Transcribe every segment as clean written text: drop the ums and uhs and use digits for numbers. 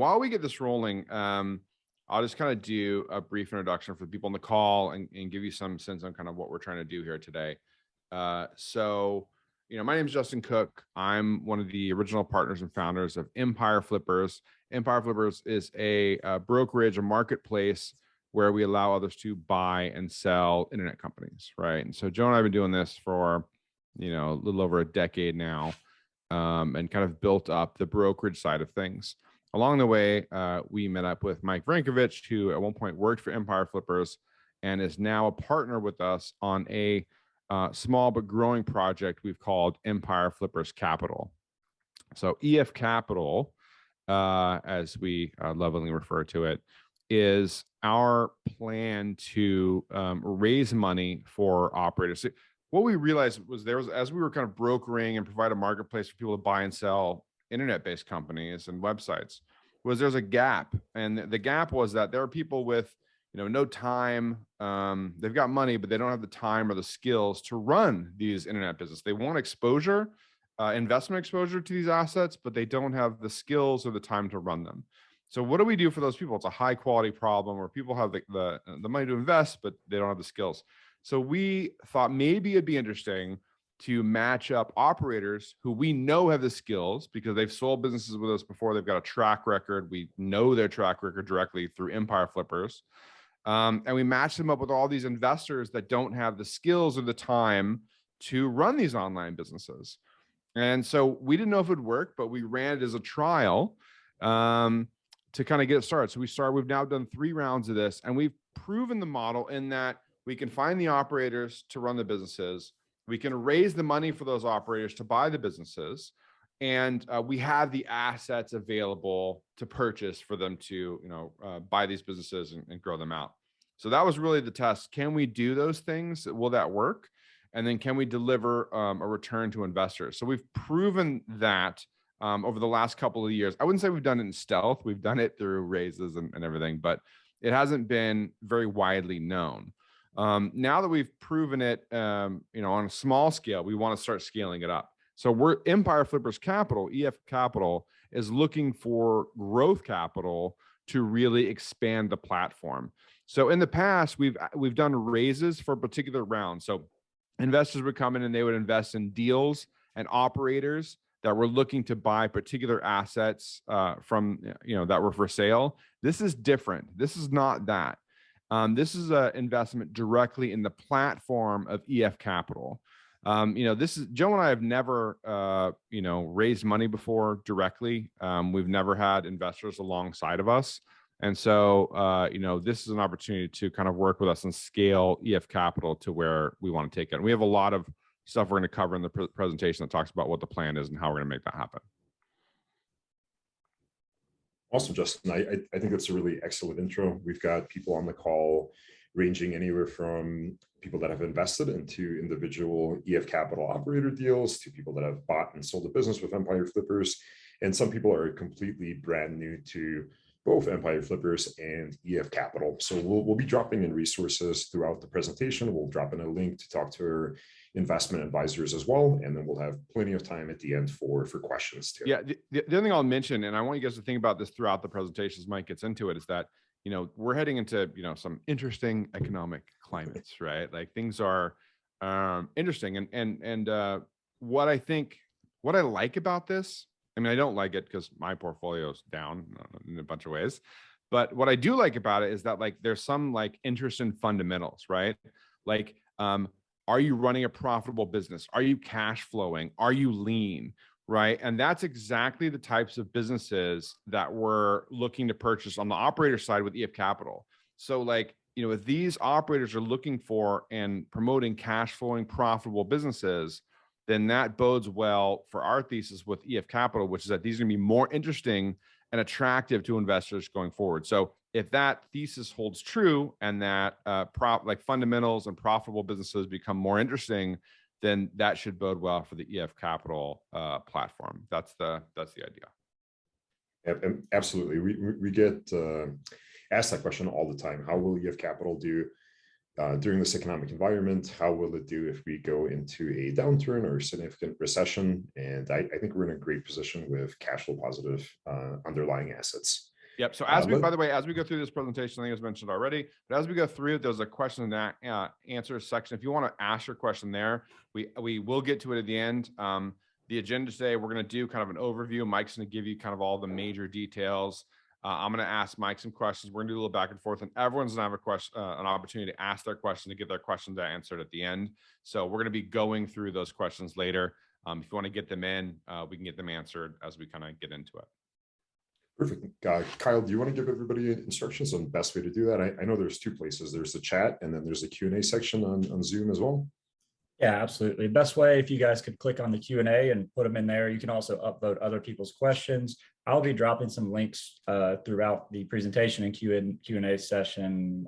while we get this rolling, I'll just kind of do a brief introduction for the people on the call and give you some sense on kind of what we're trying to do here today. So, my name is Justin Cook. I'm one of the original partners and founders of Empire Flippers. Empire Flippers is a brokerage, a marketplace where we allow others to buy and sell internet companies, right? And so Joe and I have been doing this for, a little over a decade now, and kind of built up the brokerage side of things. Along the way, we met up with Mike Vrankovich, who at one point worked for Empire Flippers and is now a partner with us on a small but growing project we've called Empire Flippers Capital. So EF Capital, as we lovingly refer to it, is our plan to raise money for operators. What we realized was as we were kind of brokering and provide a marketplace for people to buy and sell internet-based companies and websites, there's a gap. And the gap was that there are people with no time. They've got money, but they don't have the time or the skills to run these internet business. They want exposure, investment exposure to these assets, but they don't have the skills or the time to run them. So what do we do for those people? It's a high quality problem where people have the money to invest, but they don't have the skills. So we thought maybe it'd be interesting to match up operators who we know have the skills because they've sold businesses with us before. They've got a track record. We know their track record directly through Empire Flippers. And we match them up with all these investors that don't have the skills or the time to run these online businesses. And so we didn't know if it would work, but we ran it as a trial to kind of get it started. So we've now done 3 rounds of this, and we've proven the model in that we can find the operators to run the businesses. We can raise the money for those operators to buy the businesses. And we have the assets available to purchase for them to, buy these businesses and grow them out. So that was really the test. Can we do those things? Will that work? And then can we deliver a return to investors? So we've proven that over the last couple of years. I wouldn't say we've done it in stealth. We've done it through raises and everything, but it hasn't been very widely known. Now that we've proven it, on a small scale, we want to start scaling it up. So Empire Flippers Capital, EF Capital, is looking for growth capital to really expand the platform. So in the past, we've done raises for particular rounds. So investors would come in and they would invest in deals and operators that were looking to buy particular assets from that were for sale. This is different. This is not that. This is an investment directly in the platform of EF Capital. This is Joe and I have never, raised money before directly. We've never had investors alongside of us. And so, this is an opportunity to kind of work with us and scale EF Capital to where we want to take it. And we have a lot of stuff we're going to cover in the presentation that talks about what the plan is and how we're going to make that happen. Awesome, Justin. I think that's a really excellent intro. We've got people on the call ranging anywhere from people that have invested into individual EF Capital operator deals to people that have bought and sold a business with Empire Flippers. And some people are completely brand new to both Empire Flippers and EF Capital. So we'll be dropping in resources throughout the presentation. We'll drop in a link to talk to our investment advisors as well. And then we'll have plenty of time at the end for questions too. Yeah, the other thing I'll mention, and I want you guys to think about this throughout the presentation as Mike gets into it, is that, we're heading into, some interesting economic climates, right? Like things are interesting. And what I like about this, I don't like it because my portfolio's down in a bunch of ways. But what I do like about it is that there's some interest in fundamentals, right? Are you running a profitable business? Are you cash flowing? Are you lean? Right. And that's exactly the types of businesses that we're looking to purchase on the operator side with EF Capital. So if these operators are looking for and promoting cash flowing profitable businesses, then that bodes well for our thesis with EF Capital, which is that these are going to be more interesting and attractive to investors going forward. So if that thesis holds true and that fundamentals and profitable businesses become more interesting, then that should bode well for the EF Capital platform. That's the idea. Absolutely. We get asked that question all the time. How will EF Capital do during this economic environment? How will it do if we go into a downturn or a significant recession? And I think we're in a great position with cash flow positive underlying assets. Yep. So as Let- by the way, as we go through this presentation, I think it was mentioned already, but as we go through it, there's a question and answer section. If you want to ask your question there, we will get to it at the end. The agenda today, we're going to do kind of an overview. Mike's going to give you kind of all the major details. I'm going to ask Mike some questions. We're going to do a little back and forth, and everyone's going to have a question, an opportunity to ask their question, to get their questions answered at the end. So we're going to be going through those questions later. If you want to get them in, we can get them answered as we kind of get into it. Perfect. Kyle, do you want to give everybody instructions on the best way to do that? I know there's two places. There's the chat, and then there's the Q&A section on Zoom as well. Yeah, absolutely. Best way, if you guys could click on the Q&A and put them in there. You can also upvote other people's questions. I'll be dropping some links throughout the presentation and Q&A session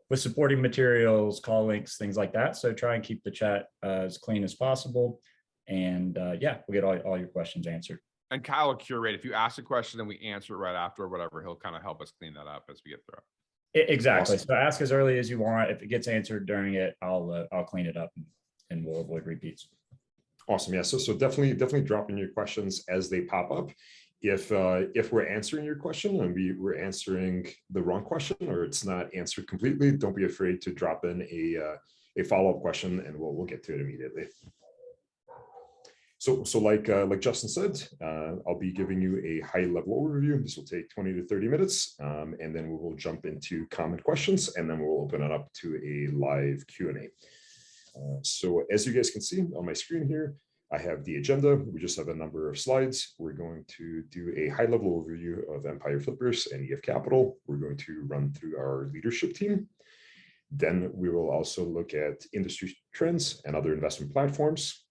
with supporting materials, call links, things like that. So try and keep the chat as clean as possible. And yeah, we'll get all your questions answered. And Kyle will curate. If you ask a question and we answer it right after or whatever, he'll kind of help us clean that up as we get through it. Exactly. Awesome. So ask as early as you want. If it gets answered during it, I'll clean it up and we'll avoid repeats. Awesome. Yeah. So definitely drop in your questions as they pop up. If we're answering your question and we're answering the wrong question or it's not answered completely, don't be afraid to drop in a follow-up question and we'll get to it immediately. So like Justin said, I'll be giving you a high-level overview. This will take 20 to 30 minutes, and then we will jump into common questions, and then we'll open it up to a live Q&A. So as you guys can see on my screen here, I have the agenda. We just have a number of slides. We're going to do a high-level overview of Empire Flippers and EF Capital. We're going to run through our leadership team. Then we will also look at industry trends and other investment platforms.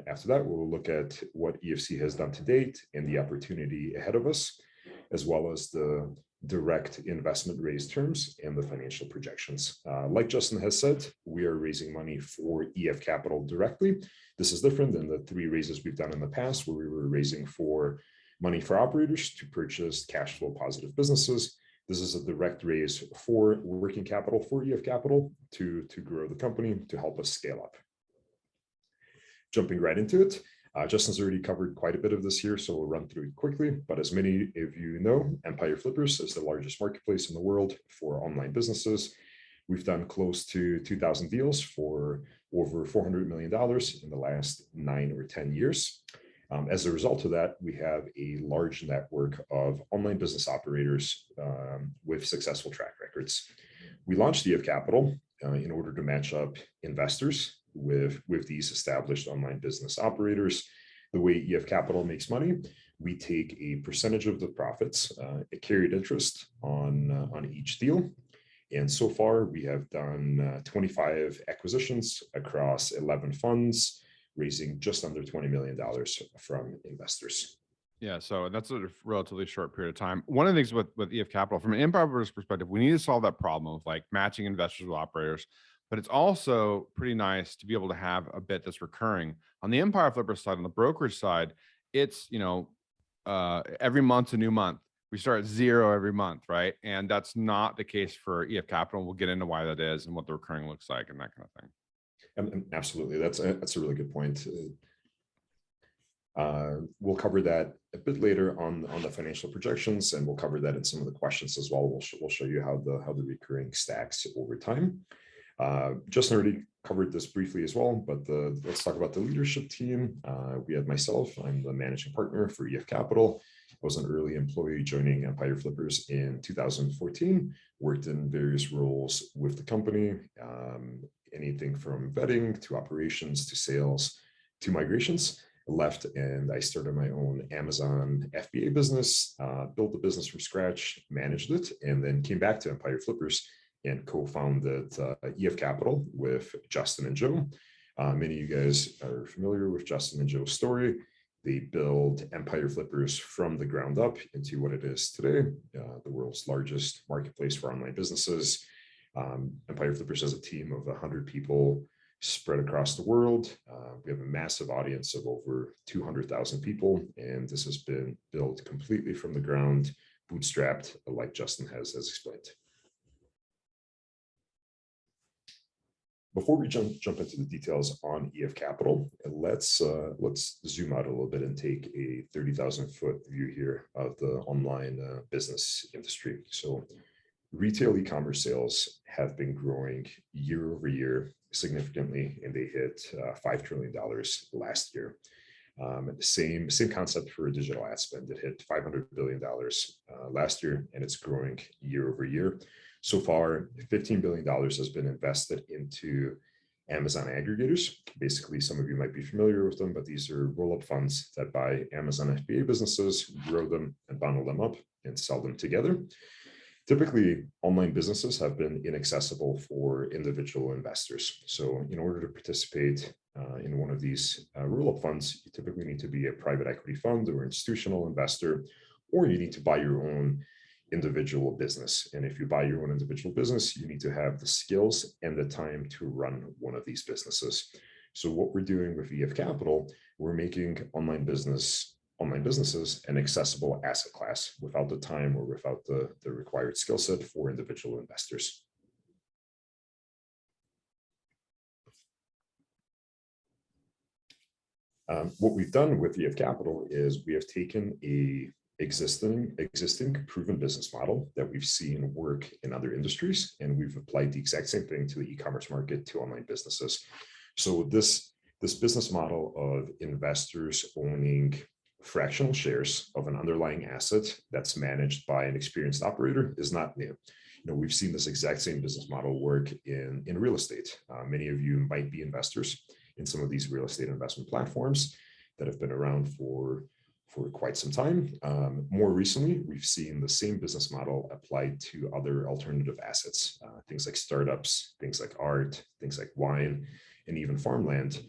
After that, we'll look at what EFC has done to date and the opportunity ahead of us, as well as the direct investment raise terms and the financial projections. Like Justin has said, we are raising money for EF Capital directly. This is different than the 3 raises we've done in the past, where we were raising for money for operators to purchase cash flow positive businesses. This is a direct raise for working capital for EF Capital to grow the company, to help us scale up. Jumping right into it, Justin's already covered quite a bit of this here, so we'll run through it quickly. But as many of you know, Empire Flippers is the largest marketplace in the world for online businesses. We've done close to 2,000 deals for over $400 million in the last 9 or 10 years. As a result of that, we have a large network of online business operators with successful track records. We launched EF Capital in order to match up investors with these established online business operators. The way EF Capital makes money, we take a percentage of the profits, a carried interest on each deal. And so far, we have done 25 acquisitions across 11 funds, raising just under $20 million from investors. Yeah, so that's a relatively short period of time. One of the things with EF Capital, from an Empire Flippers perspective, we need to solve that problem of like matching investors with operators. But it's also pretty nice to be able to have a bit that's recurring. On the Empire Flippers side, on the brokerage side, it's, every month's a new month. We start at 0 every month, right? And that's not the case for EF Capital. We'll get into why that is and what the recurring looks like and that kind of thing. And absolutely, that's a really good point. We'll cover that a bit later on the financial projections, and we'll cover that in some of the questions as well. We'll show you how the recurring stacks over time. Justin already covered this briefly as well, but let's talk about the leadership team. We have myself. I'm the managing partner for EF Capital. I was an early employee joining Empire Flippers in 2014, worked in various roles with the company, anything from vetting to operations to sales to migrations. Left and I started my own Amazon FBA business, built the business from scratch, managed it, and then came back to Empire Flippers and co-founded EF Capital with Justin and Joe. Many of you guys are familiar with Justin and Joe's story. They built Empire Flippers from the ground up into what it is today, the world's largest marketplace for online businesses. Empire Flippers has a team of 100 people spread across the world. We have a massive audience of over 200,000 people, and this has been built completely from the ground, bootstrapped, like Justin has explained. Before we jump into the details on EF Capital, let's zoom out a little bit and take a 30,000-foot view here of the online business industry. So retail e-commerce sales have been growing year over year significantly, and they hit $5 trillion last year. Same concept for digital ad spend. It hit $500 billion last year, and it's growing year over year. So far, $15 billion has been invested into Amazon aggregators. Basically, some of you might be familiar with them, but these are roll-up funds that buy Amazon FBA businesses, grow them, and bundle them up and sell them together. Typically, online businesses have been inaccessible for individual investors. So in order to participate in one of these roll-up funds, you typically need to be a private equity fund or institutional investor, or you need to buy your own individual business. And if you buy your own individual business, you need to have the skills and the time to run one of these businesses. So what we're doing with EF Capital, we're making online businesses an accessible asset class without the time or without the required skill set for individual investors. What we've done with EF Capital is we have taken a existing proven business model that we've seen work in other industries, and we've applied the exact same thing to the e-commerce market, to online businesses. So this business model of investors owning fractional shares of an underlying asset that's managed by an experienced operator is not new. We've seen this exact same business model work in real estate. Many of you might be investors in some of these real estate investment platforms that have been around for quite some time. More recently, we've seen the same business model applied to other alternative assets, things like startups, things like art, things like wine, and even farmland.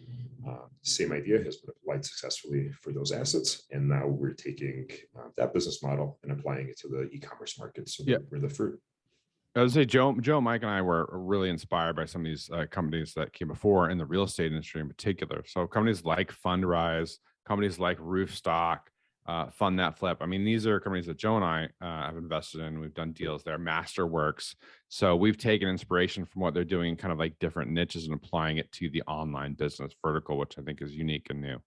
Same idea has been applied successfully for those assets. And now we're taking that business model and applying it to the e-commerce market. So yeah, we're the first. I would say Joe, Mike, and I were really inspired by some of these companies that came before in the real estate industry in particular. So companies like Fundrise, companies like Roofstock, Fund That Flip. I mean, these are companies that Joe and I have invested in. We've done deals there, Masterworks. So we've taken inspiration from what they're doing, kind of like different niches, and applying it to the online business vertical, which I think is unique and new.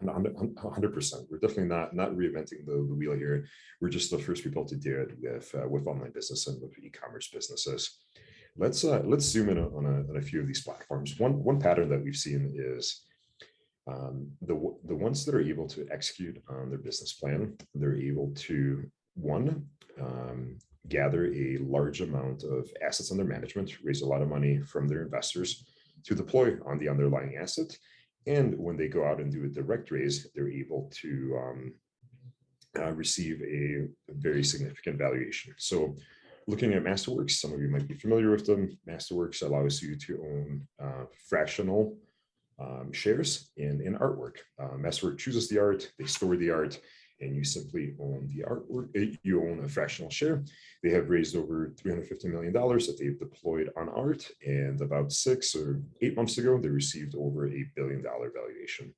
100%. We're definitely not reinventing the wheel here. We're just the first people to do it with online business and with e-commerce businesses. Let's zoom in on a few of these platforms. One pattern that we've seen is the ones that are able to execute on their business plan. They're able to gather a large amount of assets under management, raise a lot of money from their investors to deploy on the underlying asset. And when they go out and do a direct raise, they're able to receive a very significant valuation. So looking at Masterworks, some of you might be familiar with them. Masterworks allows you to own fractional shares in artwork. Masterworks chooses the art, they store the art, and you simply own the artwork. You own a fractional share. They have raised over $350 million that they've deployed on art, and about 6 or 8 months ago, they received over $1 billion valuation.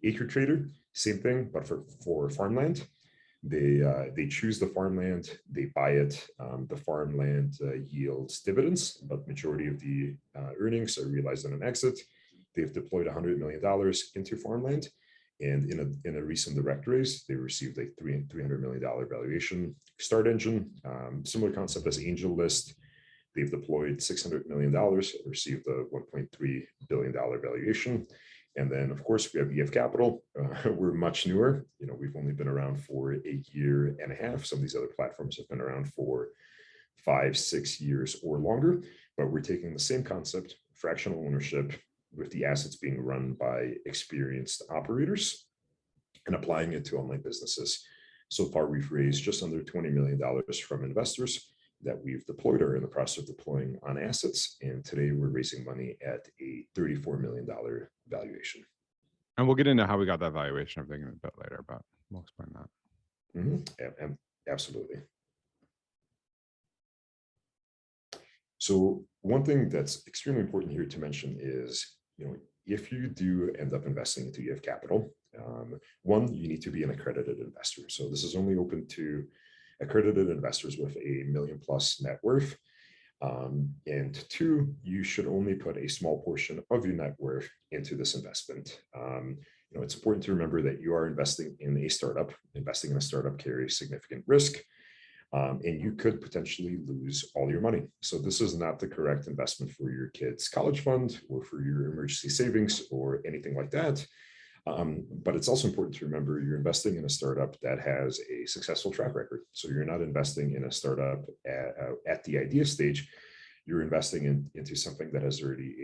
Acre Trader, same thing, but for farmland. They choose the farmland, they buy it. The farmland yields dividends, but majority of the earnings are realized on an exit. They've deployed $100 million into farmland. And in a recent direct raise, they received a $300 million valuation. Start Engine, similar concept as AngelList. They've deployed $600 million, received a $1.3 billion valuation. And then, of course, we have EF Capital. We're much newer. We've only been around for a year and a half. Some of these other platforms have been around for 5-6 years or longer. But we're taking the same concept, fractional ownership, with the assets being run by experienced operators, and applying it to online businesses. So far, we've raised just under $20 million from investors that we've deployed or are in the process of deploying on assets. And today we're raising money at a $34 million valuation. And we'll get into how we got that valuation, I'm thinking, a bit later, but we'll explain that. Mm-hmm. Absolutely. So one thing that's extremely important here to mention is, if you do end up investing into EF Capital, one, you need to be an accredited investor. So this is only open to accredited investors with $1 million+ net worth. And two, you should only put a small portion of your net worth into this investment. It's important to remember that you are investing in a startup. Investing in a startup carries significant risk, and you could potentially lose all your money. So this is not the correct investment for your kid's college fund or for your emergency savings or anything like that. But it's also important to remember you're investing in a startup that has a successful track record. So you're not investing in a startup at the idea stage. You're investing into something that has already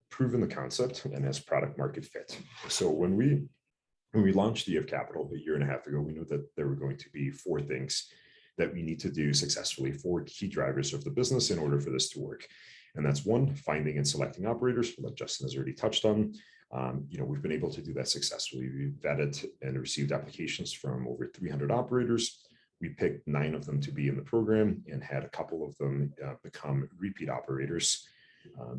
proven the concept and has product market fit. So when we launched EF Capital a year and a half ago, we knew that there were going to be four things that we need to do successfully, four key drivers of the business in order for this to work. And that's one, finding and selecting operators, that Justin has already touched on. We've been able to do that successfully. We vetted and received applications from over 300 operators. We picked 9 of them to be in the program and had a couple of them become repeat operators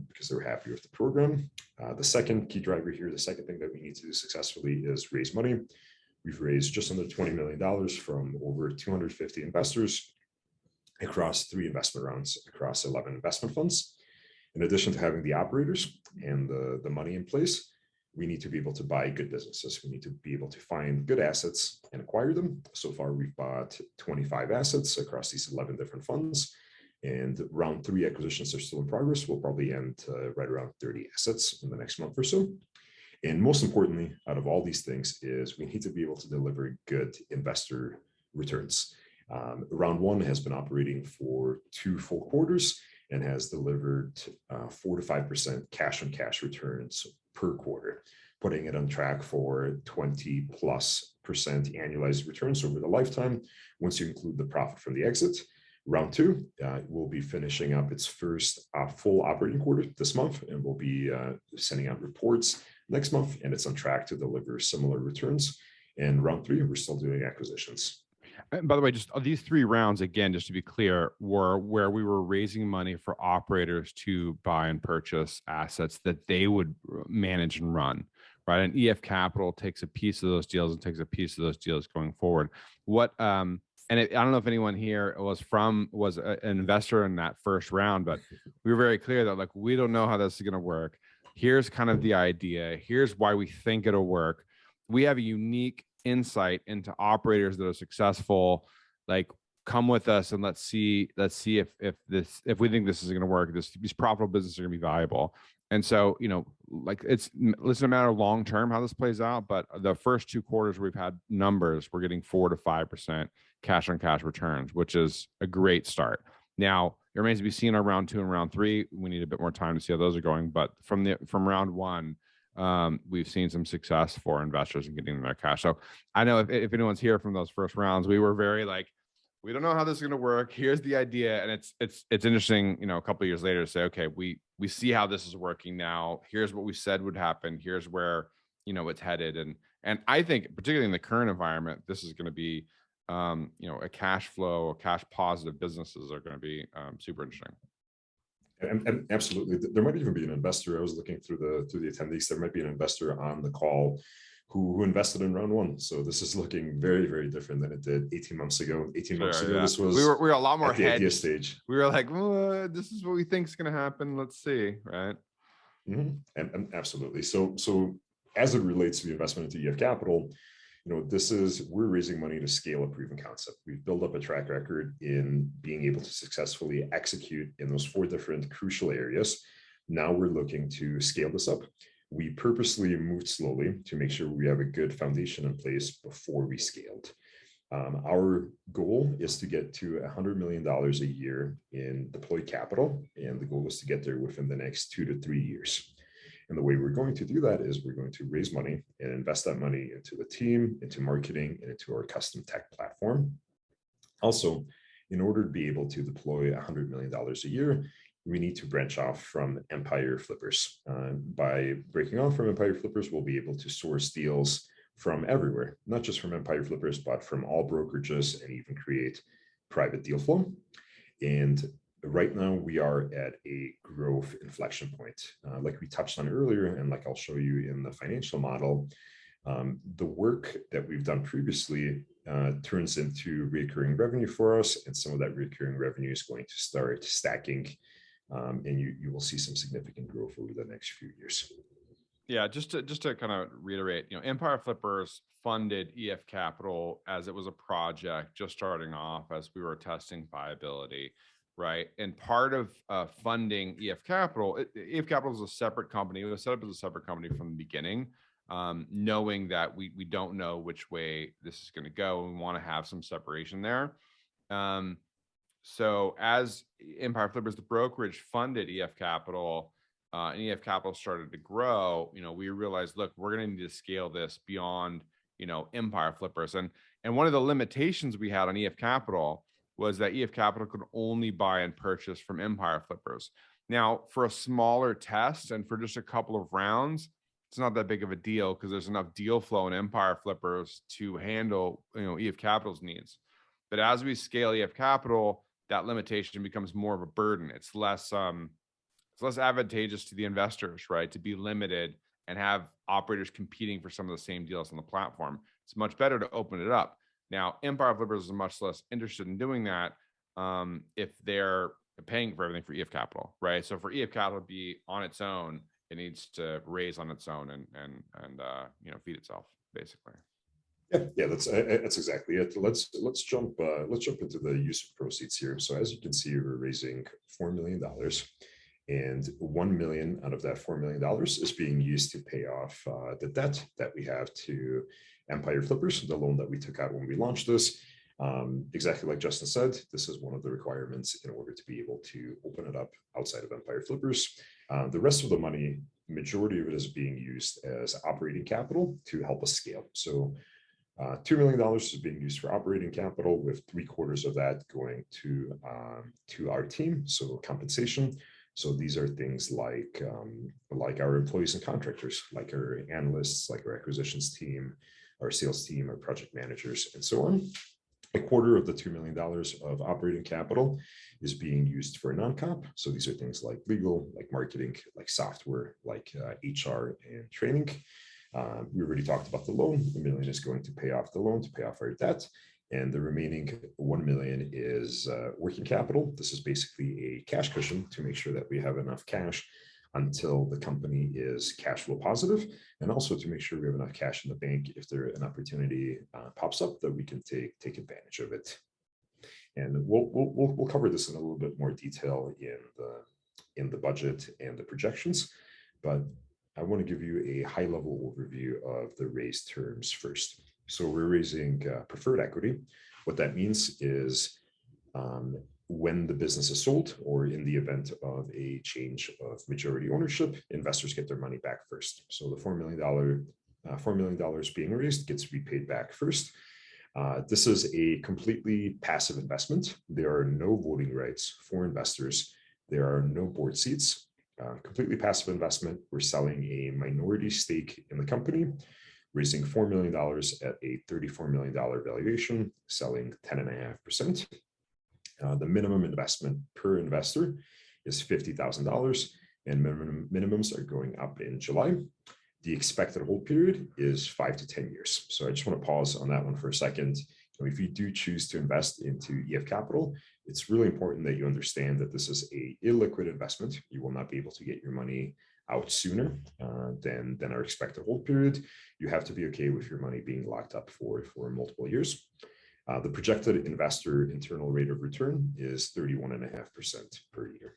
because they were happy with the program. The second key driver here, the second thing that we need to do successfully is raise money. We've raised just under $20 million from over 250 investors across 3 investment rounds across 11 investment funds. In addition to having the operators and the money in place, we need to be able to buy good businesses. We need to be able to find good assets and acquire them. So far, we've bought 25 assets across these 11 different funds. And round 3 acquisitions are still in progress. We'll probably end right around 30 assets in the next month or so. And most importantly, out of all these things is we need to be able to deliver good investor returns. Round 1 has been operating for 2 full quarters and has delivered 4 to 5% cash on cash returns per quarter, putting it on track for 20+% annualized returns over the lifetime once you include the profit from the exit. Round 2 will be finishing up its first full operating quarter this month, and we'll be sending out reports next month, and it's on track to deliver similar returns. And round 3, we're still doing acquisitions. And by the way, just these 3 rounds, again, just to be clear, were where we were raising money for operators to buy and purchase assets that they would manage and run, right? And EF Capital takes a piece of those deals and takes a piece of those deals going forward. I don't know if anyone here was an investor in that first round, but we were very clear that like, we don't know how this is going to work. Here's kind of the idea. Here's why we think it'll work. We have a unique insight into operators that are successful. Like, come with us and let's see if we think this is going to work. These profitable businesses are going to be viable. And so, like it's a matter of long term how this plays out. But the first 2 quarters we've had numbers, we're getting 4 to 5% cash on cash returns, which is a great start. Now it remains to be seen on round 2 and round 3. We need a bit more time to see how those are going. But from round 1, we've seen some success for investors in getting their cash. So I know if anyone's here from those first rounds, we were very like, we don't know how this is going to work. Here's the idea. And it's interesting, a couple of years later to say, okay, we see how this is working now. Here's what we said would happen. Here's where, it's headed. And I think particularly in the current environment, this is going to be, a cash flow, cash positive businesses are going to be super interesting. And absolutely, there might even be an investor. I was looking through the attendees. There might be an investor on the call who invested in round 1. So this is looking very, very different than it did 18 months ago. 18 months ago, this was we were a lot more at the idea hedged. Stage. We were like, this is what we think is going to happen. Let's see, right? Mm-hmm. And absolutely. So as it relates to the investment into EF Capital, we're raising money to scale a proven concept. We've built up a track record in being able to successfully execute in those 4 different crucial areas. Now we're looking to scale this up. We purposely moved slowly to make sure we have a good foundation in place before we scaled. Our goal is to get to $100 million a year in deployed capital, and the goal is to get there within the next 2 to 3 years. And the way we're going to do that is we're going to raise money and invest that money into the team, into marketing, and into our custom tech platform. Also, in order to be able to deploy $100 million a year, we need to branch off from empire flippers. By breaking off from empire flippers, we'll be able to source deals from everywhere, not just from empire flippers, but from all brokerages, and even create private deal flow. And right now, we are at a growth inflection point. Like we touched on earlier, and like I'll show you in the financial model, The work that we've done previously turns into recurring revenue for us, and some of that recurring revenue is going to start stacking, and you will see some significant growth over the next few years. Yeah, just to kind of reiterate, Empire Flippers funded EF Capital as it was a project just starting off as we were testing viability, right? And part of funding EF Capital, EF Capital is a separate company. It was set up as a separate company from the beginning, knowing that we don't know which way this is going to go, and we want to have some separation there. So as Empire Flippers, the brokerage, funded EF Capital, and EF Capital started to grow, we realized, look, we're going to need to scale this beyond, Empire Flippers. And one of the limitations we had on EF Capital was that EF Capital could only buy and purchase from Empire Flippers. Now, for a smaller test and for just a couple of rounds, it's not that big of a deal because there's enough deal flow in Empire Flippers to handle, EF Capital's needs. But as we scale EF Capital, that limitation becomes more of a burden. It's less advantageous to the investors, right, to be limited and have operators competing for some of the same deals on the platform. It's much better to open it up. Now, Empire Flippers is much less interested in doing that if they're paying for everything for EF Capital, right? So for EF Capital to be on its own, it needs to raise on its own and feed itself, basically. Yeah, that's exactly it. Let's jump into the use of proceeds here. So as you can see, we're raising $4 million, and $1 million out of that $4 million is being used to pay off the debt that we have to Empire Flippers, the loan that we took out when we launched this. Exactly like Justin said, this is one of the requirements in order to be able to open it up outside of Empire Flippers. The rest of the money, majority of it is being used as operating capital to help us scale. So $2 million is being used for operating capital, with 3/4 of that going to our team, so compensation. So these are things like our employees and contractors, like our analysts, like our acquisitions team, our sales team, our project managers, and so on. 1/4 of the $2 million of operating capital is being used for non-comp. So these are things like legal, like marketing, like software, like HR and training. We already talked about the loan. $1 million is going to pay off the loan, to pay off our debt. And the remaining $1 million is working capital. This is basically a cash cushion to make sure that we have enough cash until the company is cash flow positive, and also to make sure we have enough cash in the bank if there an opportunity pops up that we can take advantage of it. And we'll cover this in a little bit more detail in the budget and the projections, but I want to give you a high-level overview of the raised terms first. So we're raising preferred equity. What that means is when the business is sold, or in the event of a change of majority ownership, investors get their money back first. So the $4 million being raised gets repaid back first. This is a completely passive investment. There are no voting rights for investors. There are no board seats. Completely passive investment. We're selling a minority stake in the company, raising $4 million at a $34 million valuation, selling 10.5%. The minimum investment per investor is $50,000, and minimums are going up in July. The expected hold period is 5 to 10 years. So I just want to pause on that one for a second. If you do choose to invest into EF Capital, it's really important that you understand that this is a illiquid investment. You will not be able to get your money out sooner than our expected hold period. You have to be okay with your money being locked up for multiple years. The projected investor internal rate of return is 31.5% per year.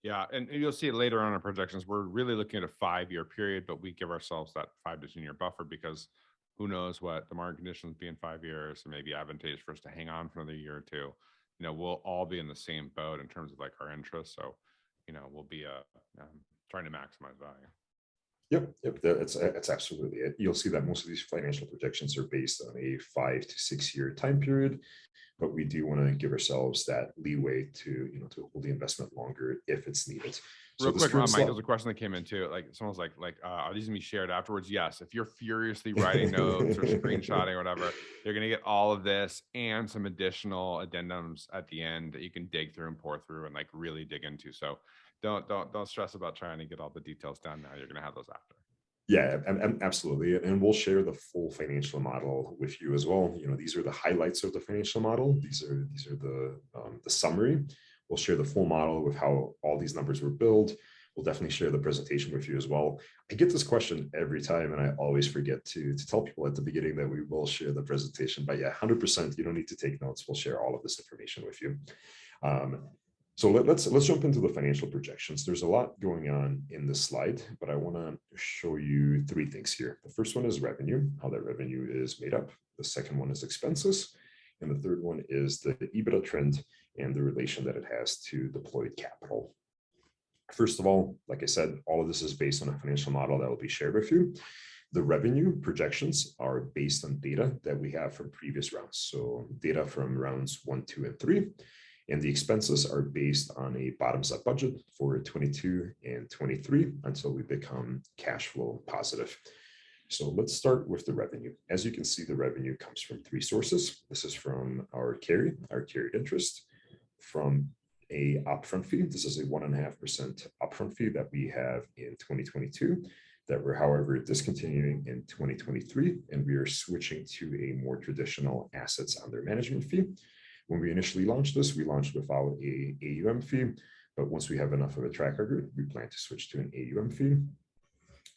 Yeah, and you'll see it later on in our projections. We're really looking at a 5-year period, but we give ourselves that 5 to 10 year buffer because who knows what the market conditions be in 5 years. It may be advantageous for us to hang on for another year or two. We'll all be in the same boat in terms of like our interests. So, we'll be trying to maximize value. Yep, that's absolutely it. You'll see that most of these financial projections are based on a 5 to 6 year time period, but we do want to give ourselves that leeway to hold the investment longer if it's needed. Real quick, Mike, there's a question that came in too. Like someone's like, are these gonna be shared afterwards? Yes. If you're furiously writing notes or screenshotting or whatever, you're gonna get all of this and some additional addendums at the end that you can dig through and pour through and like really dig into. So don't stress about trying to get all the details down now. You're gonna have those after. Yeah, absolutely. And we'll share the full financial model with you as well. These are the highlights of the financial model. These are the summary. We'll share the full model with how all these numbers were built. We'll definitely share the presentation with you as well. I get this question every time, and I always forget to tell people at the beginning that we will share the presentation. But yeah, 100%, you don't need to take notes. We'll share all of this information with you. So let's jump into the financial projections. There's a lot going on in this slide, but I want to show you three things here. The first one is revenue, how that revenue is made up. The second one is expenses. And the third one is the Ebitda trend and the relation that it has to deployed capital. First of all, like I said, all of this is based on a financial model that will be shared with you. The revenue projections are based on data that we have from previous rounds. So data from rounds 1, 2, and 3. And the expenses are based on a bottoms-up budget for 22 and 23 until we become cash flow positive. So let's start with the revenue. As you can see, the revenue comes from three sources. This is from our carried interest, from a upfront fee. This is a 1.5% upfront fee that we have in 2022 that we're, however, discontinuing in 2023, and we are switching to a more traditional assets under management fee. When we initially launched this, we launched without a AUM fee, but once we have enough of a track record, we plan to switch to an AUM fee.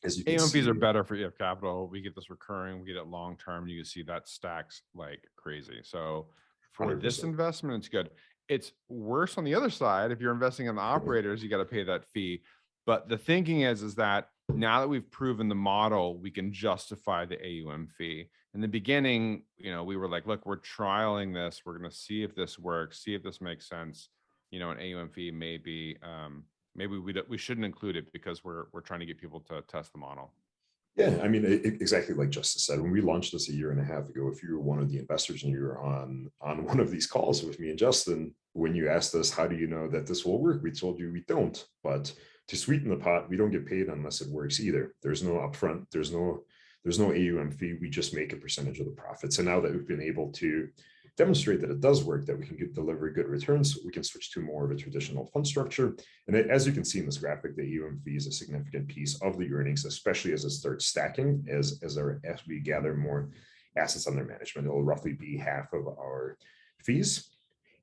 As you can AUM see, fees are better for EF Capital. We get this recurring, we get it long term. You can see that stacks like crazy. So for 100%. this investment, it's good. It's worse on the other side. If you're investing in the operators, you got to pay that fee. But the thinking is that now that we've proven the model, we can justify the AUM fee. In the beginning, we were like, look, we're trialing this. We're going to see if this works, see if this makes sense. An AUM fee maybe we shouldn't include it because we're trying to get people to test the model. Yeah, I mean, exactly like Justin said, when we launched this a year and a half ago, if you were one of the investors and you were on one of these calls with me and Justin, when you asked us, how do you know that this will work? We told you we don't. But to sweeten the pot, we don't get paid unless it works either. There's no upfront, there's no AUM fee. We just make a percentage of the profits. And now that we've been able to demonstrate that it does work, that we can deliver good returns, we can switch to more of a traditional fund structure. And as you can see in this graphic, the AUM fee is a significant piece of the earnings, especially as it starts stacking, as we gather more assets under management. It'll roughly be half of our fees.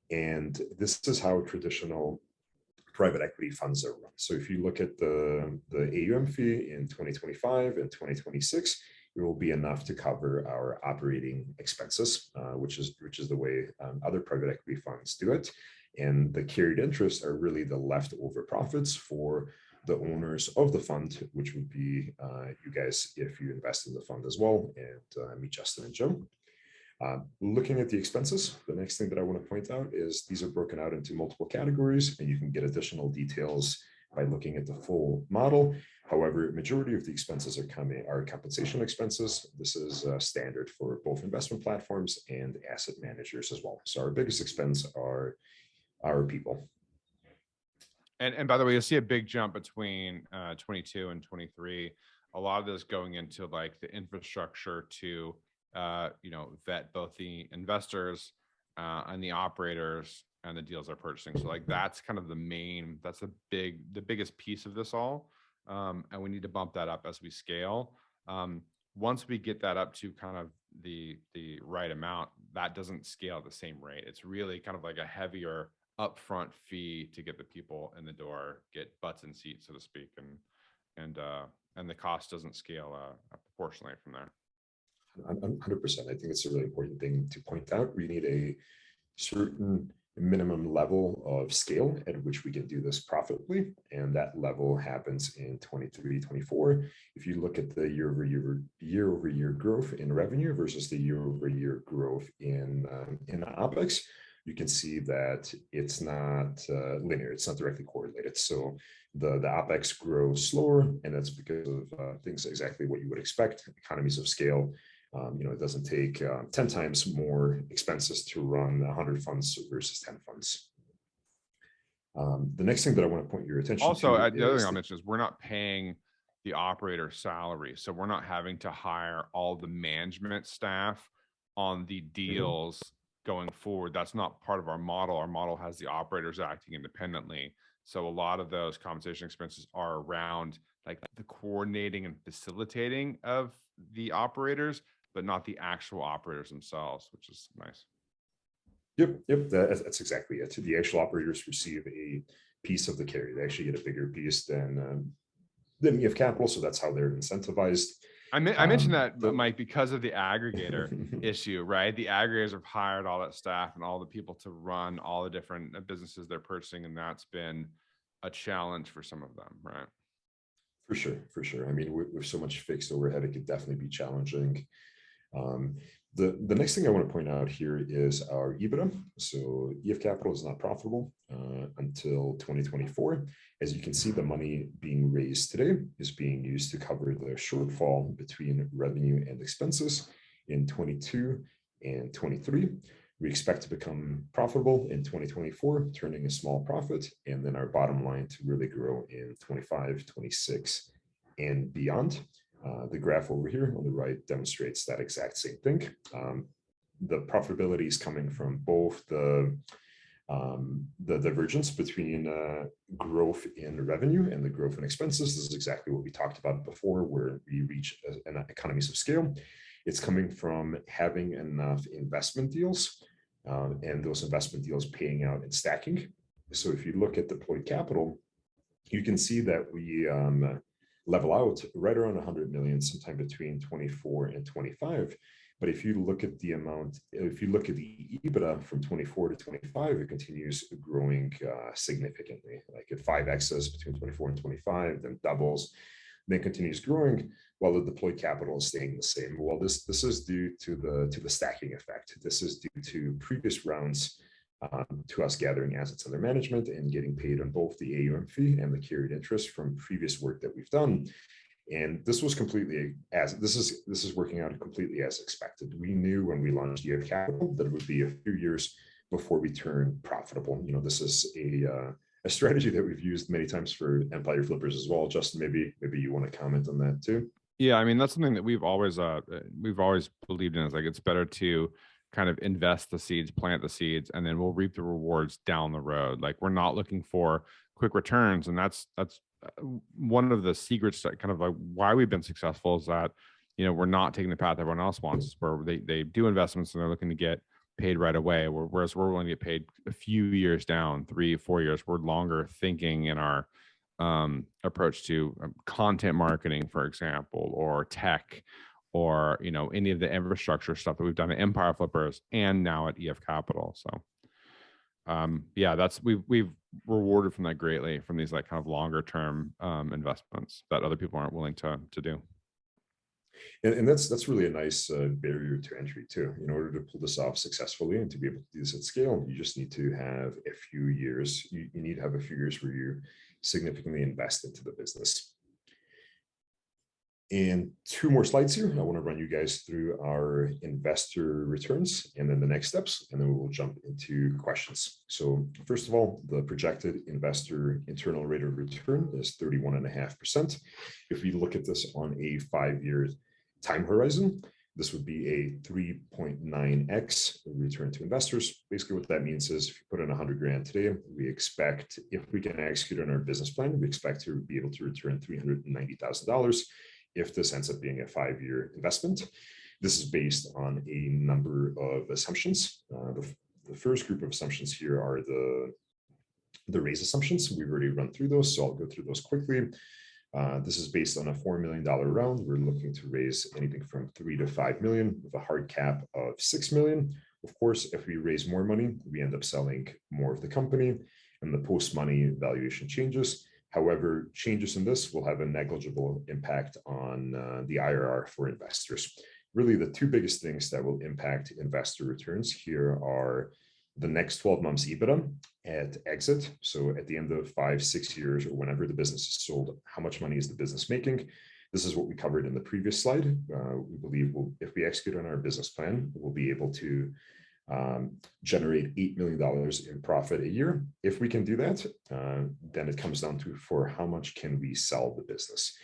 And this is how traditional private equity funds are run. So if you look at the AUM fee in 2025 and 2026, it will be enough to cover our operating expenses, which is the way other private equity funds do it. And the carried interests are really the leftover profits for the owners of the fund, which would be you guys if you invest in the fund as well, and me, Justin, and Joe. Looking at the expenses, the next thing that I want to point out is these are broken out into multiple categories, and you can get additional details by looking at the full model. However, majority of the expenses are compensation expenses. This is standard for both investment platforms and asset managers as well. So our biggest expense are our people. And by the way, you'll see a big jump between 22 and 23. A lot of this going into like the infrastructure to vet both the investors and the operators and the deals they're purchasing. So like that's kind of the biggest piece of this all. And we need to bump that up as we scale. Once we get that up to kind of the right amount, that doesn't scale at the same rate. It's really kind of like a heavier upfront fee to get the people in the door, get butts in seats, so to speak, and the cost doesn't scale proportionally from there. 100%. I think it's a really important thing to point out. We need a certain minimum level of scale at which we can do this profitably, and that level happens in 23, 24. If you look at the year-over-year growth in revenue versus the year-over-year growth in OpEx, you can see that it's not linear. It's not directly correlated. So the OpEx grows slower, and that's because of things exactly what you would expect, economies of scale. It doesn't take 10 times more expenses to run 100 funds versus 10 funds. The next thing that I want to point your attention also, to the other thing I'll mention is we're not paying the operator salary. So we're not having to hire all the management staff on the deals going forward. That's not part of our model. Our model has the operators acting independently. So a lot of those compensation expenses are around like the coordinating and facilitating of the operators, but not the actual operators themselves, which is nice. Yep, that's exactly it. The actual operators receive a piece of the carry. They actually get a bigger piece than EF Capital, so that's how they're incentivized. I mentioned that, Mike, because of the aggregator issue, right? The aggregators have hired all that staff and all the people to run all the different businesses they're purchasing, and that's been a challenge for some of them, right? For sure. I mean, with so much fixed overhead, it could definitely be challenging. The next thing I want to point out here is our Ebitda. So EF Capital is not profitable until 2024. As you can see, the money being raised today is being used to cover the shortfall between revenue and expenses in 22 and 23. We expect to become profitable in 2024, turning a small profit, and then our bottom line to really grow in 25, 26, and beyond. The graph over here on the right demonstrates that exact same thing. The profitability is coming from both the divergence between growth in revenue and the growth in expenses. This is exactly what we talked about before, where we reach an economies of scale. It's coming from having enough investment deals and those investment deals paying out and stacking. So if you look at deployed capital, you can see that we level out right around 100 million, sometime between 24 and 25. But if you look at the amount, if you look at the Ebitda from 24 to 25, it continues growing significantly, like it 5x's between 24 and 25, then doubles, then continues growing while the deployed capital is staying the same. Well, this is due to the stacking effect. This is due to previous rounds, to us gathering assets under management and getting paid on both the AUM fee and the carried interest from previous work that we've done. And this was completely this is working out completely as expected. We knew when we launched EF Capital that it would be a few years before we turn profitable. You know, this is a strategy that we've used many times for Empire Flippers as well. Justin, maybe you want to comment on that too. Yeah, I mean, that's something that we've always believed in. Is like it's better to kind of invest the seeds, plant the seeds, and then we'll reap the rewards down the road. Like we're not looking for quick returns, and that's one of the secrets that kind of like why we've been successful is that, you know, we're not taking the path everyone else wants, where they do investments and they're looking to get paid right away, whereas we're willing to get paid a few years down, 3-4 years. We're longer thinking in our approach to content marketing, for example, or tech, or, you know, any of the infrastructure stuff that we've done at Empire Flippers and now at EF Capital. So yeah, that's we've rewarded from that greatly, from these like kind of longer term investments that other people aren't willing to do. And that's really a nice barrier to entry too. In order to pull this off successfully and to be able to do this at scale, you just need to have a few years. You need to have a few years where you significantly invest into the business. And 2 more slides here. I want to run you guys through our investor returns and then the next steps, and then we will jump into questions. So first of all, the projected investor internal rate of return is 31.5%. If we look at this on a 5-year time horizon, this would be a 3.9x return to investors. Basically what that means is if you put in 100 grand today, we expect, if we can execute on our business plan, we expect to be able to return $390,000 if this ends up being a 5-year investment. This is based on a number of assumptions. The first group of assumptions here are the raise assumptions. We've already run through those, so I'll go through those quickly. This is based on a $4 million round. We're looking to raise anything from 3 to 5 million with a hard cap of 6 million. Of course, if we raise more money, we end up selling more of the company and the post-money valuation changes. However, changes in this will have a negligible impact on the IRR for investors. Really, the 2 biggest things that will impact investor returns here are the next 12 months Ebitda at exit. So at the end of 5-6 years, or whenever the business is sold, how much money is the business making? This is what we covered in the previous slide. We believe if we execute on our business plan, we'll be able to generate $8 million in profit a year. If we can do that, then it comes down to for how much can we sell the business.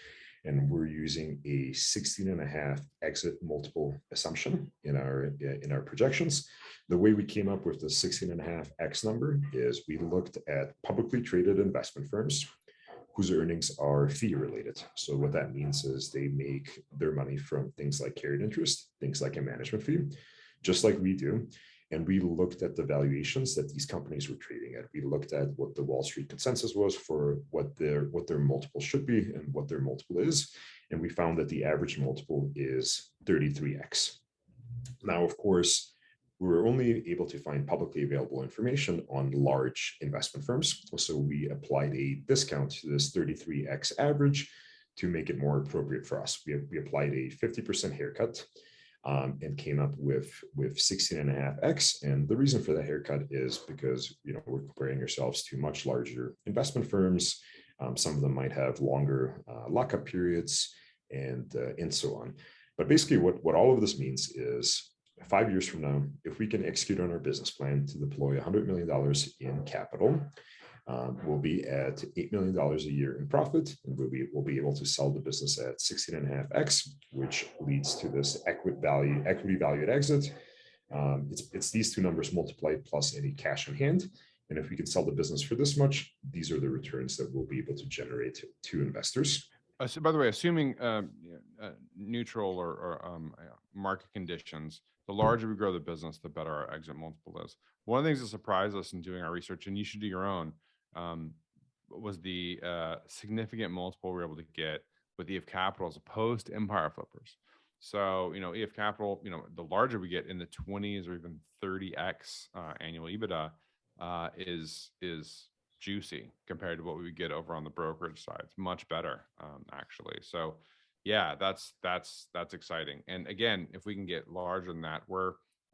And we're using a 16.5 exit multiple assumption in our projections. The way we came up with the 16.5x number is we looked at publicly traded investment firms whose earnings are fee related. So what that means is they make their money from things like carried interest, things like a management fee, just like we do. And we looked at the valuations that these companies were trading at. We looked at what the Wall Street consensus was for what their multiple should be and what their multiple is. And we found that the average multiple is 33x. Now, of course, we were only able to find publicly available information on large investment firms. So we applied a discount to this 33x average to make it more appropriate for us. We applied a 50% haircut and came up with 16.5x. And the reason for that haircut is because we're comparing ourselves to much larger investment firms. Some of them might have longer lockup periods and so on. But basically what all of this means is 5 years from now, if we can execute on our business plan to deploy $100 million in capital, we'll be at $8 million a year in profit, and we'll be able to sell the business at 16.5x, which leads to this equity value at exit. It's these two numbers multiplied plus any cash on hand. And if we can sell the business for this much, these are the returns that we'll be able to generate to investors. So by the way, assuming neutral or market conditions, the larger we grow the business, the better our exit multiple is. One of the things that surprised us in doing our research, and you should do your own, was the significant multiple we were able to get with EF Capital as opposed to Empire Flippers. So, EF Capital, the larger we get in the 20s or even 30x annual EBITDA is juicy compared to what we would get over on the brokerage side. It's much better, actually. So yeah, that's exciting. And again, if we can get larger than that,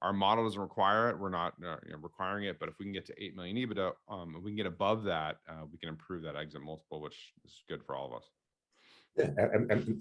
our model doesn't require it. We're not requiring it, but if we can get to 8 million EBITDA, if we can get above that, we can improve that exit multiple, which is good for all of us. Yeah,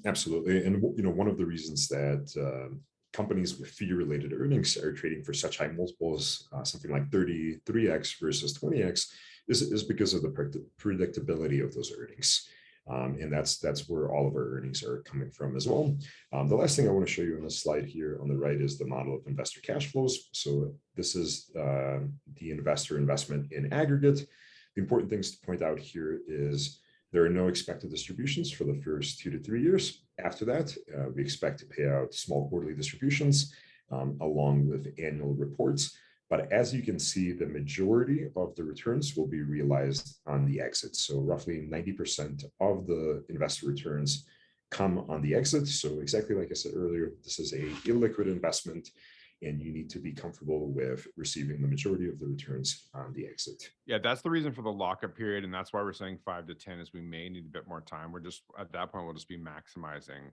absolutely. And one of the reasons that companies with fee-related earnings are trading for such high multiples, something like 33x versus 20x, is because of the predictability of those earnings. And that's where all of our earnings are coming from as well. The last thing I want to show you on this slide here on the right is the model of investor cash flows. So this is the investor investment in aggregate. The important things to point out here is there are no expected distributions for the first 2 to 3 years. After that, we expect to pay out small quarterly distributions along with annual reports. But as you can see, the majority of the returns will be realized on the exit. So roughly 90% of the investor returns come on the exit. So exactly like I said earlier, this is a illiquid investment, and you need to be comfortable with receiving the majority of the returns on the exit. Yeah, that's the reason for the lockup period. And that's why we're saying 5 to 10 is we may need a bit more time. We're just, at that point, we'll just be maximizing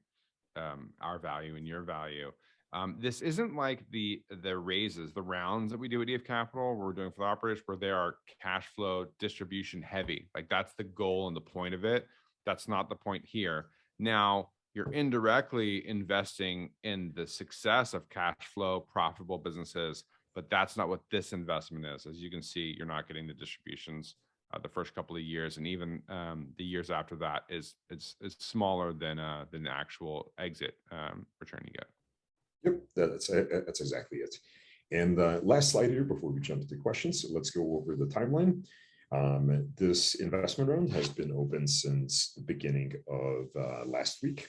our value and your value. This isn't like the raises, the rounds that we do at EF Capital, we're doing for the operators, where they are cash flow distribution heavy. Like that's the goal and the point of it. That's not the point here. Now, you're indirectly investing in the success of cash flow profitable businesses, but that's not what this investment is. As you can see, you're not getting the distributions the first couple of years, and even the years after that is smaller than the actual exit return you get. Yep, that's exactly it. And last slide here before we jump to questions. So let's go over the timeline. This investment round has been open since the beginning of last week.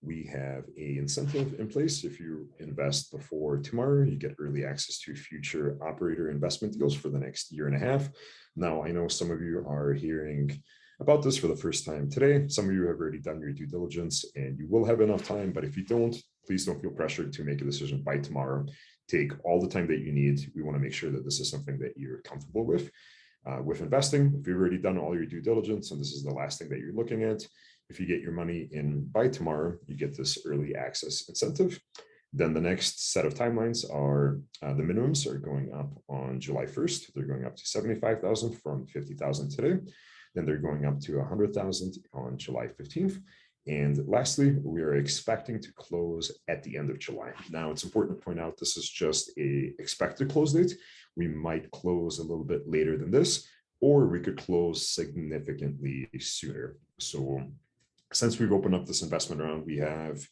We have an incentive in place. If you invest before tomorrow, you get early access to future operator investment deals for the next 1.5 years. Now, I know some of you are hearing about this for the first time today. Some of you have already done your due diligence and you will have enough time, but if you don't, please don't feel pressured to make a decision by tomorrow. Take all the time that you need. We want to make sure that this is something that you're comfortable with investing. If you've already done all your due diligence and this is the last thing that you're looking at, if you get your money in by tomorrow, you get this early access incentive. Then the next set of timelines are the minimums are going up on July 1st. They're going up to 75,000 from 50,000 today. Then they're going up to 100,000 on July 15th. And lastly, we are expecting to close at the end of July. Now, it's important to point out this is just a expected close date. We might close a little bit later than this, or we could close significantly sooner. So since we've opened up this investment round, we have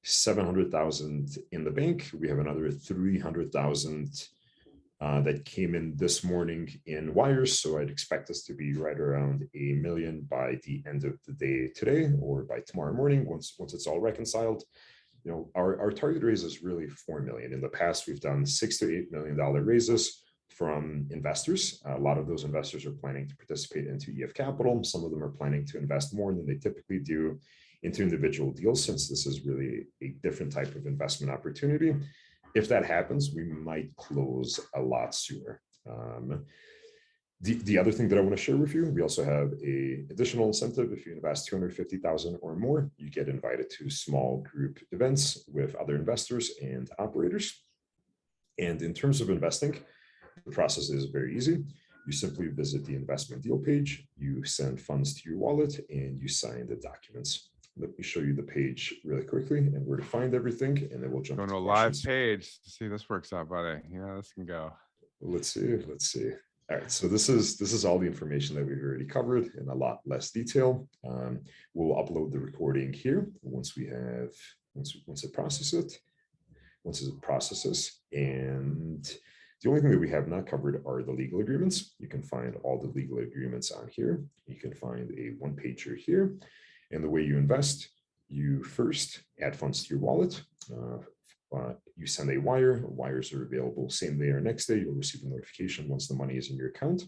700,000 in the bank. We have another 300,000 that came in this morning in wires. So I'd expect us to be right around $1 million by the end of the day today or by tomorrow morning once it's all reconciled. Our target raise is really $4 million. In the past, we've done $6 to $8 million raises from investors. A lot of those investors are planning to participate into EF Capital. Some of them are planning to invest more than they typically do into individual deals, since this is really a different type of investment opportunity. If that happens, we might close a lot sooner. The other thing that I want to share with you, we also have a additional incentive. If you invest 250,000 or more, you get invited to small group events with other investors and operators. And in terms of investing, the process is very easy. You simply visit the investment deal page, you send funds to your wallet, and you sign the documents. Let me show you the page really quickly and where to find everything, and then we'll jump Going to a into live questions. page to see this works out, buddy. Yeah, this can go. Let's see. All right, so this is all the information that we've already covered in a lot less detail. We'll upload the recording here once it processes. And the only thing that we have not covered are the legal agreements. You can find all the legal agreements on here. You can find a one-pager here. And the way you invest, you first add funds to your wallet. You send a wire. Wires are available same day or next day. You'll receive a notification once the money is in your account.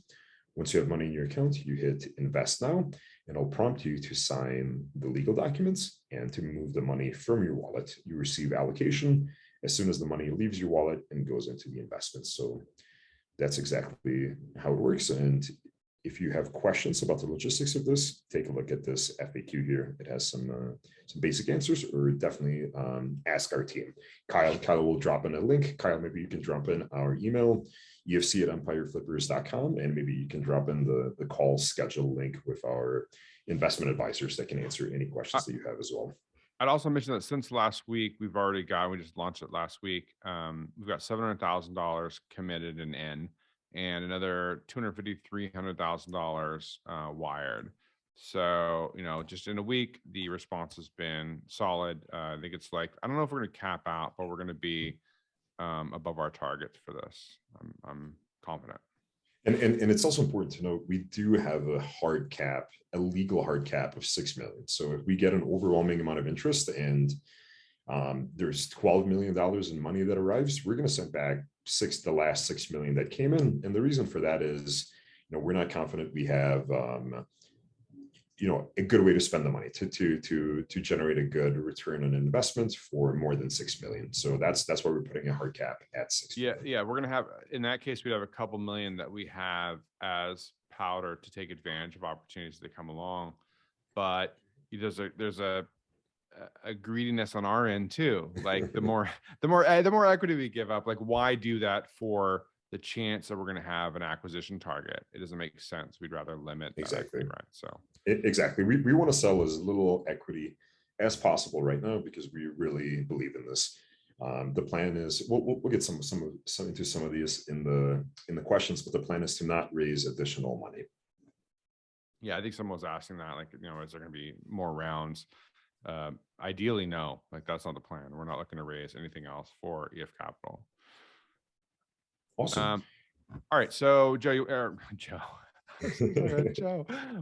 Once you have money in your account, you hit invest now, and it'll prompt you to sign the legal documents and to move the money from your wallet. You receive allocation as soon as the money leaves your wallet and goes into the investment. So that's exactly how it works. And if you have questions about the logistics of this, take a look at this FAQ here. It has some basic answers, or definitely ask our team. Kyle will drop in a link. Kyle, maybe you can drop in our email, efc@empireflippers.com, and maybe you can drop in the call schedule link with our investment advisors that can answer any questions that you have as well. I'd also mention that since last week, we just launched it last week. We've got $700,000 committed and in, and another $250,000, $300,000 wired. So, just in a week, the response has been solid. I think it's I don't know if we're going to cap out, but we're going to be above our targets for this. I'm confident. And it's also important to note, we do have a legal hard cap of 6 million. So if we get an overwhelming amount of interest and there's $12 million in money that arrives, we're going to send back the last 6 million that came in. And the reason for that is, we're not confident we have, a good way to spend the money to generate a good return on investment for more than 6 million. So that's why we're putting a hard cap at 6 million. Yeah. We're going to have, in that case, we'd have a couple million that we have as powder to take advantage of opportunities that come along. But there's a greediness on our end too. Like the more equity we give up, why do that for the chance that we're going to have an acquisition target? It doesn't make sense. We'd rather limit that exactly equity, right? So exactly, we want to sell as little equity as possible right now because we really believe in this. The plan is we'll get some into some of these in the questions, but the plan is to not raise additional money. Yeah, I think someone was asking that, is there going to be more rounds? Ideally, no. That's not the plan. We're not looking to raise anything else for EF Capital. Awesome. All right, so Joe,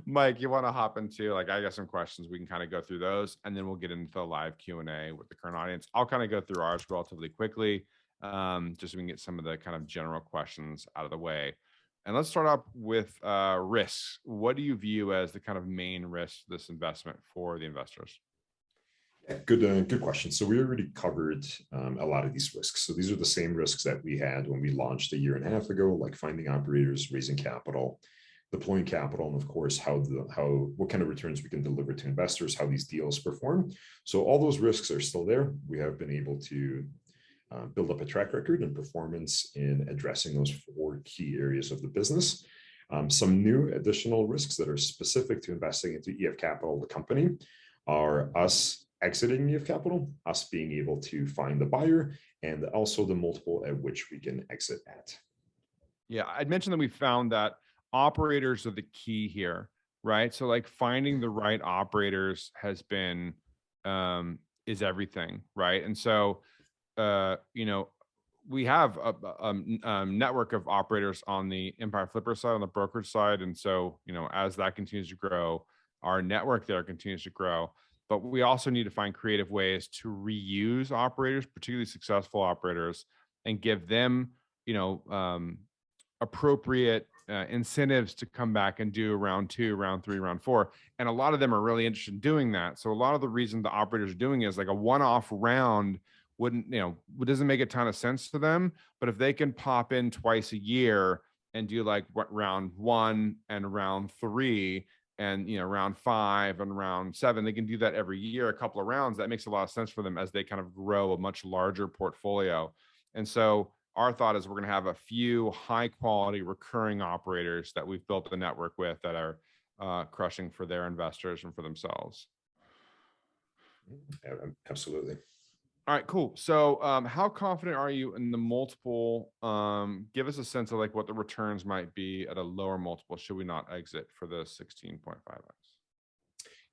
Mike, you want to hop into I got some questions. We can kind of go through those, and then we'll get into the live Q&A with the current audience. I'll kind of go through ours relatively quickly, just so we can get some of the kind of general questions out of the way. And let's start off with risks. What do you view as the kind of main risk to this investment for the investors? Good question. So we already covered a lot of these risks. So these are the same risks that we had when we launched 1.5 years ago, like finding operators, raising capital, deploying capital, and of course, what kind of returns we can deliver to investors, how these deals perform. So all those risks are still there. We have been able to build up a track record and performance in addressing those 4 key areas of the business. Some new additional risks that are specific to investing into EF Capital, the company, are us exiting EF Capital, us being able to find the buyer, and also the multiple at which we can exit at. Yeah, I'd mentioned that we found that operators are the key here, right? So finding the right operators has been is everything, right? And so we have a network of operators on the Empire Flipper side, on the brokerage side. And so, as that continues to grow, our network there continues to grow. But we also need to find creative ways to reuse operators, particularly successful operators, and give them, appropriate incentives to come back and do round 2, round 3, round 4. And a lot of them are really interested in doing that. So a lot of the reason the operators are doing is like a one-off round wouldn't, doesn't make a ton of sense to them. But if they can pop in twice a year and do like round 1 and round 3 and round 5 and round 7, they can do that every year, a couple of rounds. That makes a lot of sense for them as they kind of grow a much larger portfolio. And so our thought is we're going to have a few high quality recurring operators that we've built a network with that are crushing for their investors and for themselves. Absolutely. All right, cool. So how confident are you in the multiple? Give us a sense of like what the returns might be at a lower multiple. Should we not exit for the 16.5x?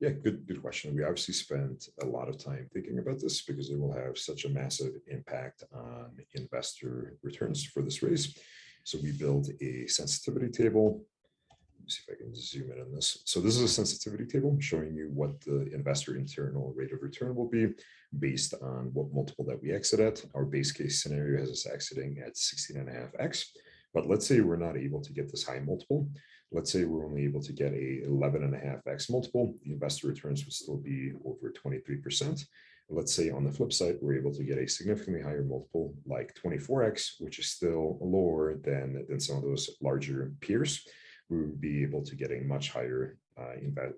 Yeah, good question. We obviously spent a lot of time thinking about this because it will have such a massive impact on investor returns for this raise. So we built a sensitivity table. Let me see if I can zoom in on this. So this is a sensitivity table showing you what the investor internal rate of return will be based on what multiple that we exit at. Our base case scenario has us exiting at 16.5x. But let's say we're not able to get this high multiple. Let's say we're only able to get a 11.5x multiple. The investor returns would still be over 23%. Let's say on the flip side, we're able to get a significantly higher multiple like 24x, which is still lower than some of those larger peers. We would be able to get a much higher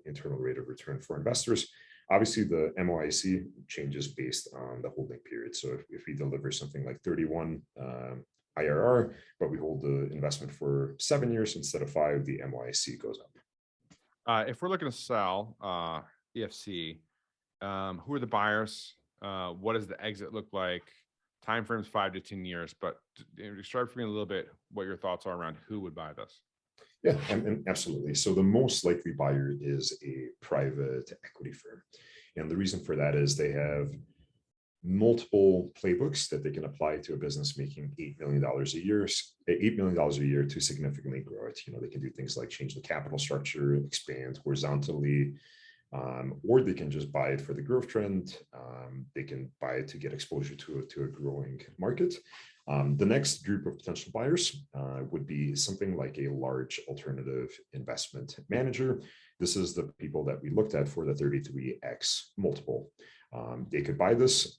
internal rate of return for investors. Obviously, the MOIC changes based on the holding period. So if we deliver something like 31 IRR, but we hold the investment for 7 years instead of 5, the MOIC goes up. If we're looking to sell EFC, who are the buyers? What does the exit look like? Timeframes 5 to 10 years, but describe for me a little bit what your thoughts are around who would buy this. Yeah, and absolutely. So the most likely buyer is a private equity firm. And the reason for that is they have multiple playbooks that they can apply to a business making $8 million a year to significantly grow it. They can do things like change the capital structure, expand horizontally, or they can just buy it for the growth trend. They can buy it to get exposure to a growing market. The next group of potential buyers would be something like a large alternative investment manager. This is the people that we looked at for the 33x multiple. They could buy this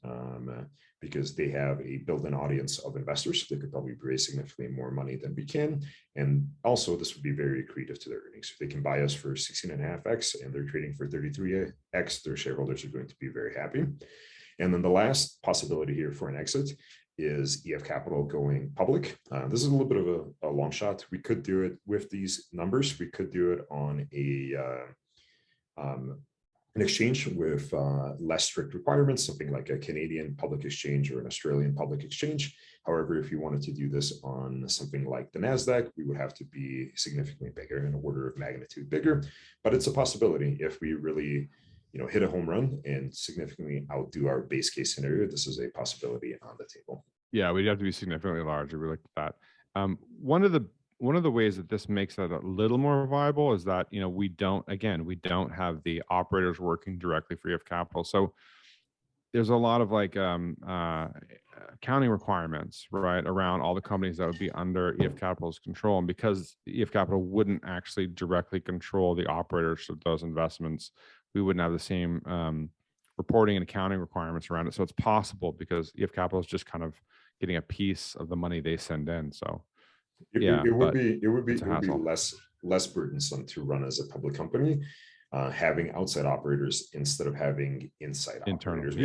because they have a built-in audience of investors. They could probably raise significantly more money than we can. And also, this would be very accretive to their earnings. If they can buy us for 16.5x and they're trading for 33x, their shareholders are going to be very happy. And then the last possibility here for an exit is EF Capital going public. This is a little bit of a long shot. We could do it with these numbers. We could do it on an exchange with less strict requirements, something like a Canadian public exchange or an Australian public exchange. However, if you wanted to do this on something like the NASDAQ, we would have to be significantly bigger, an order of magnitude bigger. But it's a possibility if we really hit a home run and significantly outdo our base case scenario. This is a possibility on the table. Yeah, we'd have to be significantly larger. We looked at that. One of the ways that this makes it a little more viable is that we don't have the operators working directly for EF Capital. So there's a lot of like accounting requirements, right, around all the companies that would be under EF Capital's control. And because EF Capital wouldn't actually directly control the operators of those investments, we wouldn't have the same reporting and accounting requirements around it. So it's possible because EF Capital is just kind of getting a piece of the money they send in. So it would be less burdensome to run as a public company, having outside operators instead of having inside operators.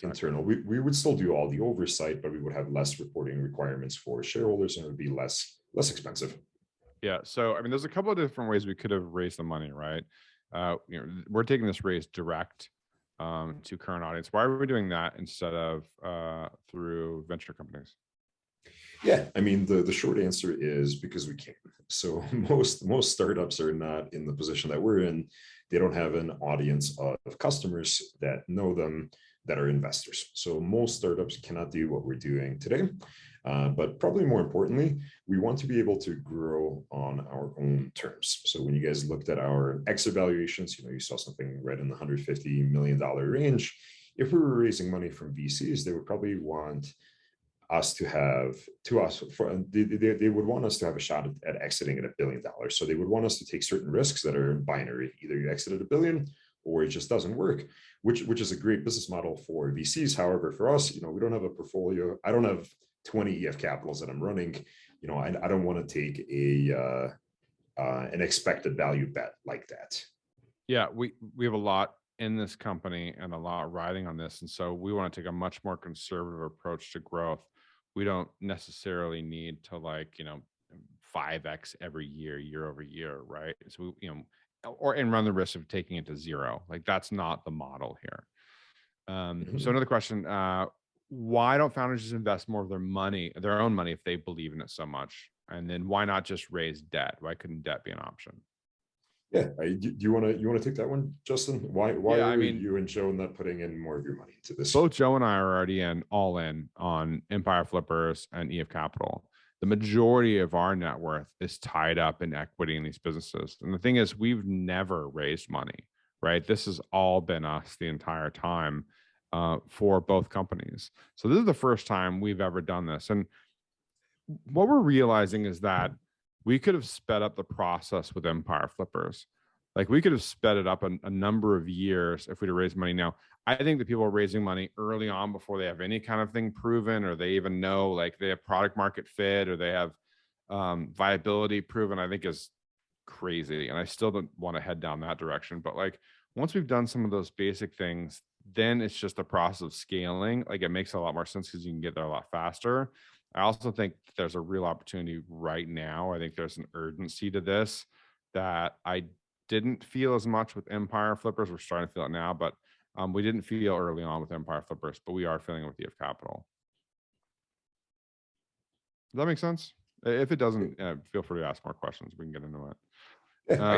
Internal. We would still do all the oversight, but we would have less reporting requirements for shareholders, and it would be less expensive. Yeah. So I mean, there's a couple of different ways we could have raised the money, right? We're taking this raise direct to current audience. Why are we doing that instead of through venture companies? Yeah, I mean, the short answer is because we can. So most startups are not in the position that we're in. They don't have an audience of customers that know them that are investors. So most startups cannot do what we're doing today. But probably more importantly, we want to be able to grow on our own terms. So when you guys looked at our exit valuations, you saw something right in the $150 million range. If we were raising money from VCs, they would probably want us to have they would want us to have a shot at exiting at $1 billion. So they would want us to take certain risks that are binary. Either you exit at $1 billion or it just doesn't work, which is a great business model for VCs. However, for us, we don't have a portfolio. I don't have 20 EF capitals that I'm running. I don't want to take an expected value bet like that. Yeah, we have a lot in this company and a lot riding on this, and so we want to take a much more conservative approach to growth. We don't necessarily need to 5x every year over year, right? So and run the risk of taking it to zero. Like that's not the model here. So another question: why don't founders just invest more of their own money, if they believe in it so much? And then why not just raise debt? Why couldn't debt be an option? Yeah, do you want to take that one, Justin? Why are you and Joe not putting in more of your money into this? Both Joe and I are already all in on Empire Flippers and EF Capital. The majority of our net worth is tied up in equity in these businesses. And the thing is, we've never raised money, right? This has all been us the entire time for both companies. So this is the first time we've ever done this. And what we're realizing is that we could have sped up the process with Empire Flippers. Like we could have sped it up a number of years if we'd have raised money now. I think that people are raising money early on before they have any kind of thing proven, or they even know like they have product market fit, or they have viability proven, I think is crazy. And I still don't want to head down that direction. But like once we've done some of those basic things, then it's just a process of scaling. Like it makes a lot more sense because you can get there a lot faster. I also think there's a real opportunity right now. I think there's an urgency to this that I didn't feel as much with Empire Flippers. We're starting to feel it now, but we didn't feel early on with Empire Flippers, but we are feeling it with EF Capital. Does that make sense? If it doesn't, feel free to ask more questions. We can get into it. Yeah,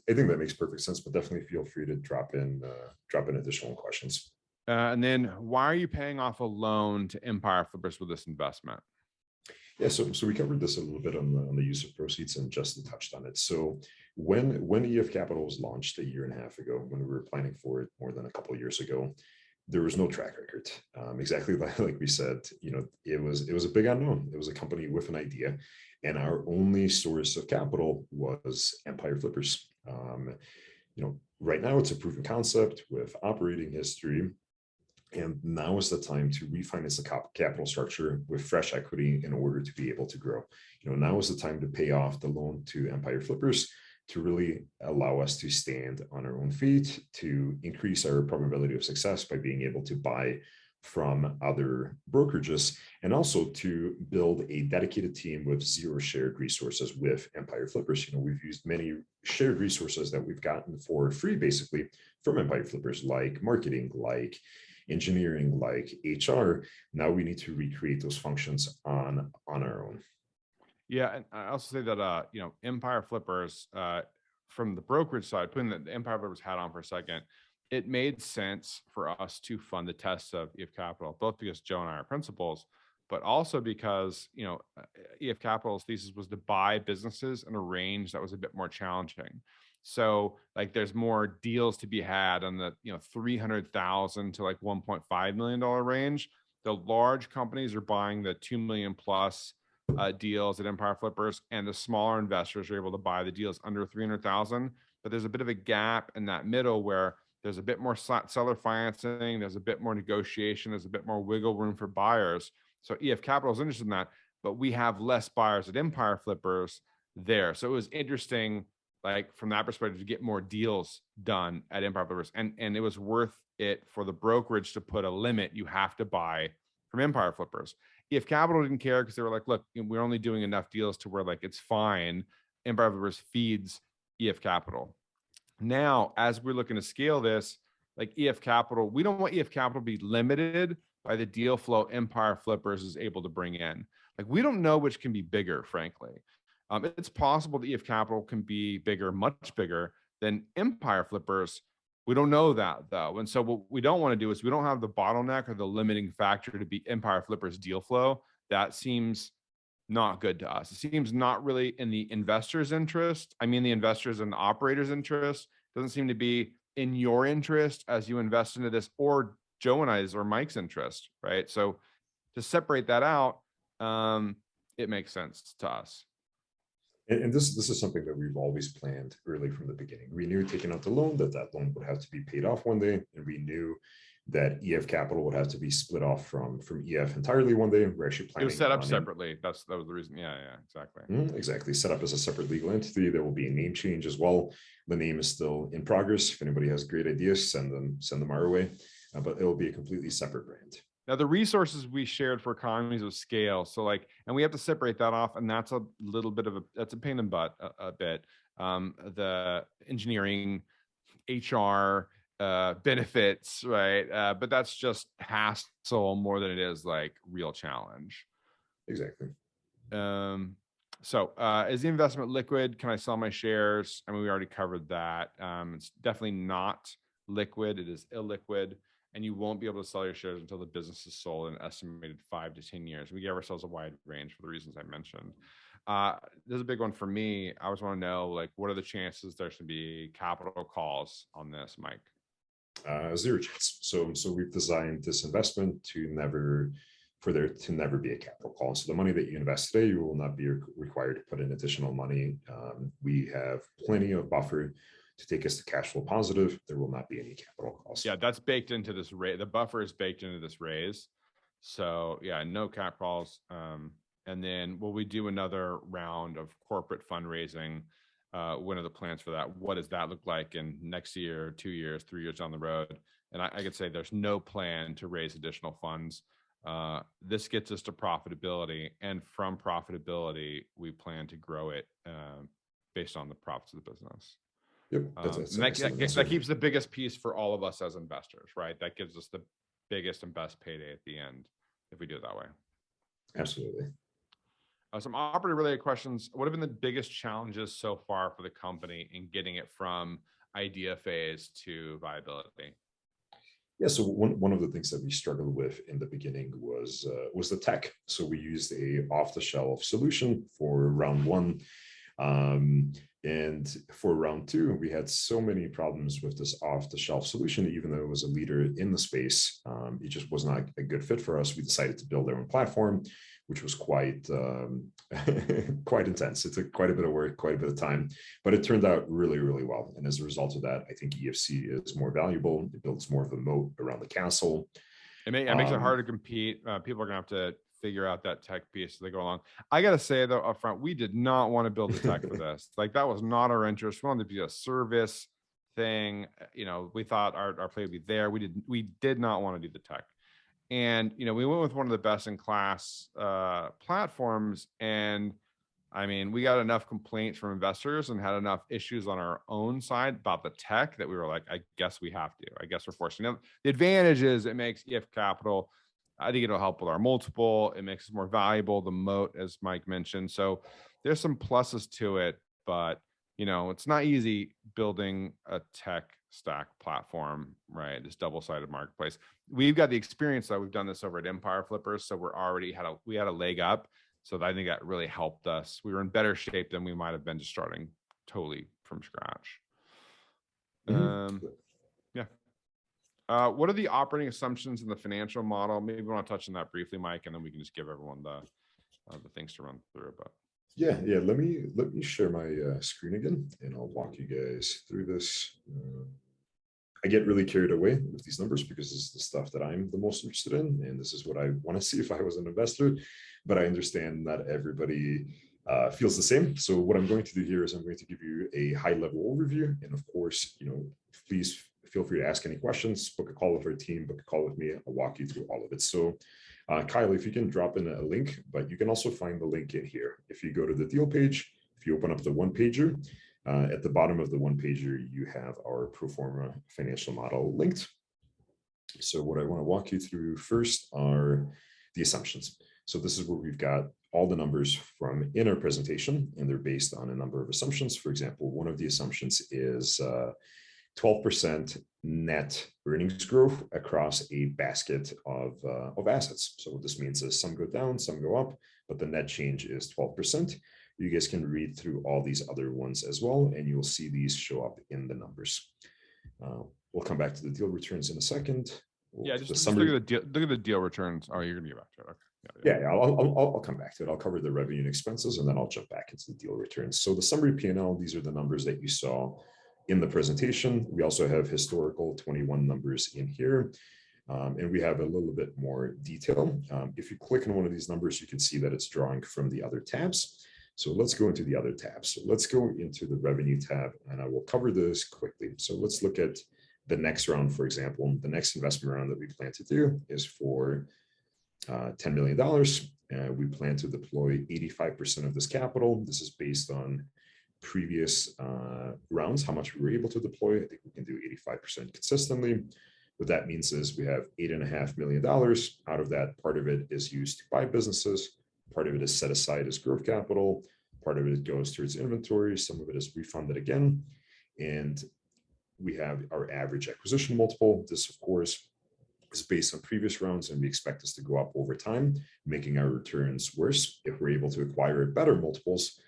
I think that makes perfect sense, but definitely feel free to drop in additional questions. And then why are you paying off a loan to Empire Flippers with this investment? Yeah, so we covered this a little bit on the use of proceeds, and Justin touched on it. So when EF Capital was launched 1.5 years ago, when we were planning for it more than a couple of years ago, there was no track record. Exactly like we said, it was a big unknown. It was a company with an idea, and our only source of capital was Empire Flippers. Right now it's a proven concept with operating history. And now is the time to refinance the capital structure with fresh equity in order to be able to grow. Now is the time to pay off the loan to Empire Flippers to really allow us to stand on our own feet, to increase our probability of success by being able to buy from other brokerages, and also to build a dedicated team with zero shared resources with Empire Flippers. We've used many shared resources that we've gotten for free, basically, from Empire Flippers, like marketing, like engineering, like HR. Now we need to recreate those functions on our own. Yeah, and I also say that Empire Flippers, from the brokerage side, putting the Empire Flippers hat on for a second, it made sense for us to fund the tests of EF Capital, both because Joe and I are principals, but also because EF Capital's thesis was to buy businesses in a range that was a bit more challenging. So like there's more deals to be had on the 300,000 to like $1.5 million range. The large companies are buying the 2 million plus deals at Empire Flippers, and the smaller investors are able to buy the deals under 300,000. But there's a bit of a gap in that middle where there's a bit more seller financing, there's a bit more negotiation, there's a bit more wiggle room for buyers. So EF Capital is interested in that, but we have less buyers at Empire Flippers there. So it was interesting, like from that perspective, to get more deals done at Empire Flippers. And it was worth it for the brokerage to put a limit. You have to buy from Empire Flippers. EF Capital didn't care because they were like, look, we're only doing enough deals to where like it's fine. Empire Flippers feeds EF Capital. Now, as we're looking to scale this, like EF Capital, we don't want EF Capital to be limited by the deal flow Empire Flippers is able to bring in. Like we don't know which can be bigger, frankly. It's possible that EF Capital can be bigger, much bigger than Empire Flippers. We don't know that though. And so what we don't want to do is we don't have the bottleneck or the limiting factor to be Empire Flippers deal flow. that seems not good to us. It seems not really in the investor's interest. I mean, the investors and the operator's interest. Doesn't seem to be in your interest as you invest into this, or Joe and I's or Mike's interest, right? So to separate that out, it makes sense to us. And this is something that we've always planned early from the beginning. We knew taking out the loan that loan would have to be paid off one day, and we knew that EF capital would have to be split off from EF entirely one day. We're actually planning. It was set up separately. That was the reason. Yeah, exactly. Exactly. Set up as a separate legal entity. There will be a name change as well. The name is still in progress. If anybody has great ideas, send them our way. But it will be a completely separate brand. Now, the resources we shared for economies of scale. So and we have to separate that off. And that's a little bit of that's a pain in the butt a bit. The engineering, HR, benefits, right? But that's just hassle more than it is like real challenge. Exactly. So is the investment liquid? Can I sell my shares? I mean, we already covered that. It's definitely not liquid. It is illiquid. And you won't be able to sell your shares until the business is sold in an estimated 5 to 10 years. We give ourselves a wide range for the reasons I mentioned. This is a big one for me. I always want to know, like, what are the chances there should be capital calls on this, Mike? 0 chance. So we've designed this investment for there to never be a capital call. So the money that you invest today, you will not be required to put in additional money. We have plenty of buffer to take us to cash flow positive. There will not be any capital calls. Yeah, that's baked into this raise. The buffer is baked into this raise. So yeah, no cap calls. And then will we do another round of corporate fundraising? When are the plans for that? What does that look like in next year, 2 years, 3 years down the road? And I could say there's no plan to raise additional funds. This gets us to profitability, and from profitability, we plan to grow it based on the profits of the business. Yep, that keeps the biggest piece for all of us as investors, right? That gives us the biggest and best payday at the end if we do it that way. Absolutely. Some operator related questions. What have been the biggest challenges so far for the company in getting it from idea phase to viability? Yeah, so one of the things that we struggled with in the beginning was the tech. So we used a off-the-shelf solution for round one. And for round two, we had so many problems with this off-the-shelf solution, even though it was a leader in the space, it just was not a good fit for us. We decided to build our own platform, which was quite intense. It took quite a bit of work, quite a bit of time, but it turned out really, really well. And as a result of that, I think EFC is more valuable. It builds more of a moat around the castle. It makes it hard to compete. People are going to have to figure out that tech piece as they go along. I got to say though, up front, we did not want to build the tech for this. Like, that was not our interest. We wanted to be a service thing. We thought our play would be there. We did not want to do the tech. And, we went with one of the best in class platforms. And I mean, we got enough complaints from investors and had enough issues on our own side about the tech that we were like, I guess we have to. I guess we're forced. The advantage is it makes EF Capital, I think it'll help with our multiple. It makes us more valuable, the moat, as Mike mentioned. So there's some pluses to it, but it's not easy building a tech stack platform, right? This double-sided marketplace. We've got the experience that we've done this over at Empire Flippers, so we had a leg up. So I think that really helped us. We were in better shape than we might have been just starting totally from scratch. What are the operating assumptions in the financial model? Maybe we want to touch on that briefly, Mike, and then we can just give everyone the things to run through. But yeah. Let me share my screen again, and I'll walk you guys through this. I get really carried away with these numbers because this is the stuff that I'm the most interested in, and this is what I want to see if I was an investor. But I understand not everybody feels the same. So what I'm going to do here is I'm going to give you a high-level overview, and of course, please feel free to ask any questions. Book a call with our team. Book a call with me. I'll walk you through all of it. So, Kyle, if you can drop in a link, but you can also find the link in here. If you go to the deal page, if you open up the one pager. At the bottom of the one pager, you have our pro forma financial model linked. So what I want to walk you through first are the assumptions. So this is where we've got all the numbers from in our presentation, and they're based on a number of assumptions. For example, one of the assumptions is 12% net earnings growth across a basket of assets. So what this means is some go down, some go up, but the net change is 12%. You guys can read through all these other ones as well, and you'll see these show up in the numbers. We'll come back to the deal returns in a second. Just look at the deal returns. Oh, you're gonna get back to it. Okay. Yeah, I'll come back to it. I'll cover the revenue and expenses, and then I'll jump back into the deal returns. So the summary P&L, these are the numbers that you saw in the presentation. We also have historical 21 numbers in here, and we have a little bit more detail. If you click on one of these numbers, you can see that it's drawing from the other tabs. So let's go into the other tabs. So let's go into the revenue tab, and I will cover this quickly. So let's look at the next round, for example. The next investment round that we plan to do is for $10 million. We plan to deploy 85% of this capital. This is based on previous rounds, how much we were able to deploy. I think we can do 85% consistently. What that means is we have $8.5 million. Out of that, part of it is used to buy businesses. Part of it is set aside as growth capital. Part of it goes towards inventory. Some of it is refunded again. And we have our average acquisition multiple. This, of course, is based on previous rounds, and we expect this to go up over time, making our returns worse. If we're able to acquire at better multiples,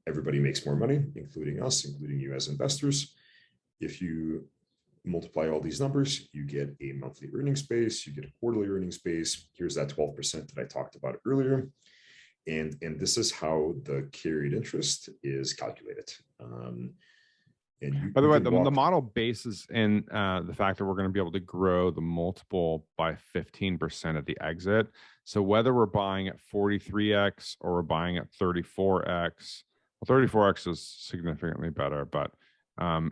everybody makes more money, including us, including you as investors. If you multiply all these numbers, you get a monthly earnings base, you get a quarterly earnings base. Here's that 12% that I talked about earlier. And this is how the carried interest is calculated. By the way, the model bases in the fact that we're going to be able to grow the multiple by 15% at the exit. So whether we're buying at 43x or we're buying at 34x, well, 34x is significantly better, but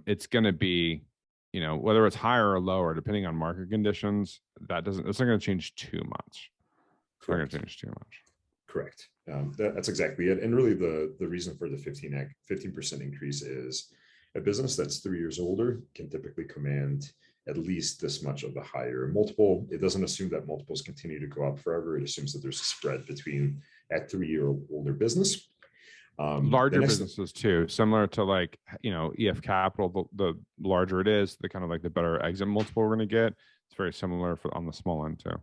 it's going to be, whether it's higher or lower, depending on market conditions, it's not going to change too much. It's not going to change too much. Correct. That's exactly it. And really the reason for the 15% increase is a business that's 3 years older can typically command at least this much of the higher multiple. It doesn't assume that multiples continue to go up forever. It assumes that there's a spread between that 3-year older business. Larger businesses too, similar to EF Capital, the larger it is, the kind of the better exit multiple we're going to get. It's very similar on the small end too.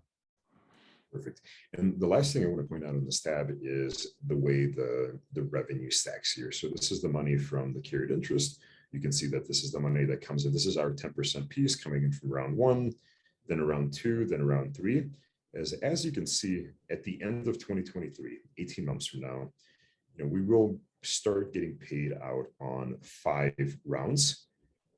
Perfect. And the last thing I want to point out on this tab is the way the revenue stacks here. So this is the money from the carried interest. You can see that this is the money that comes in. This is our 10% piece coming in from round 1, then round 2, then round 3. As you can see, at the end of 2023, 18 months from now, we will start getting paid out on 5 rounds.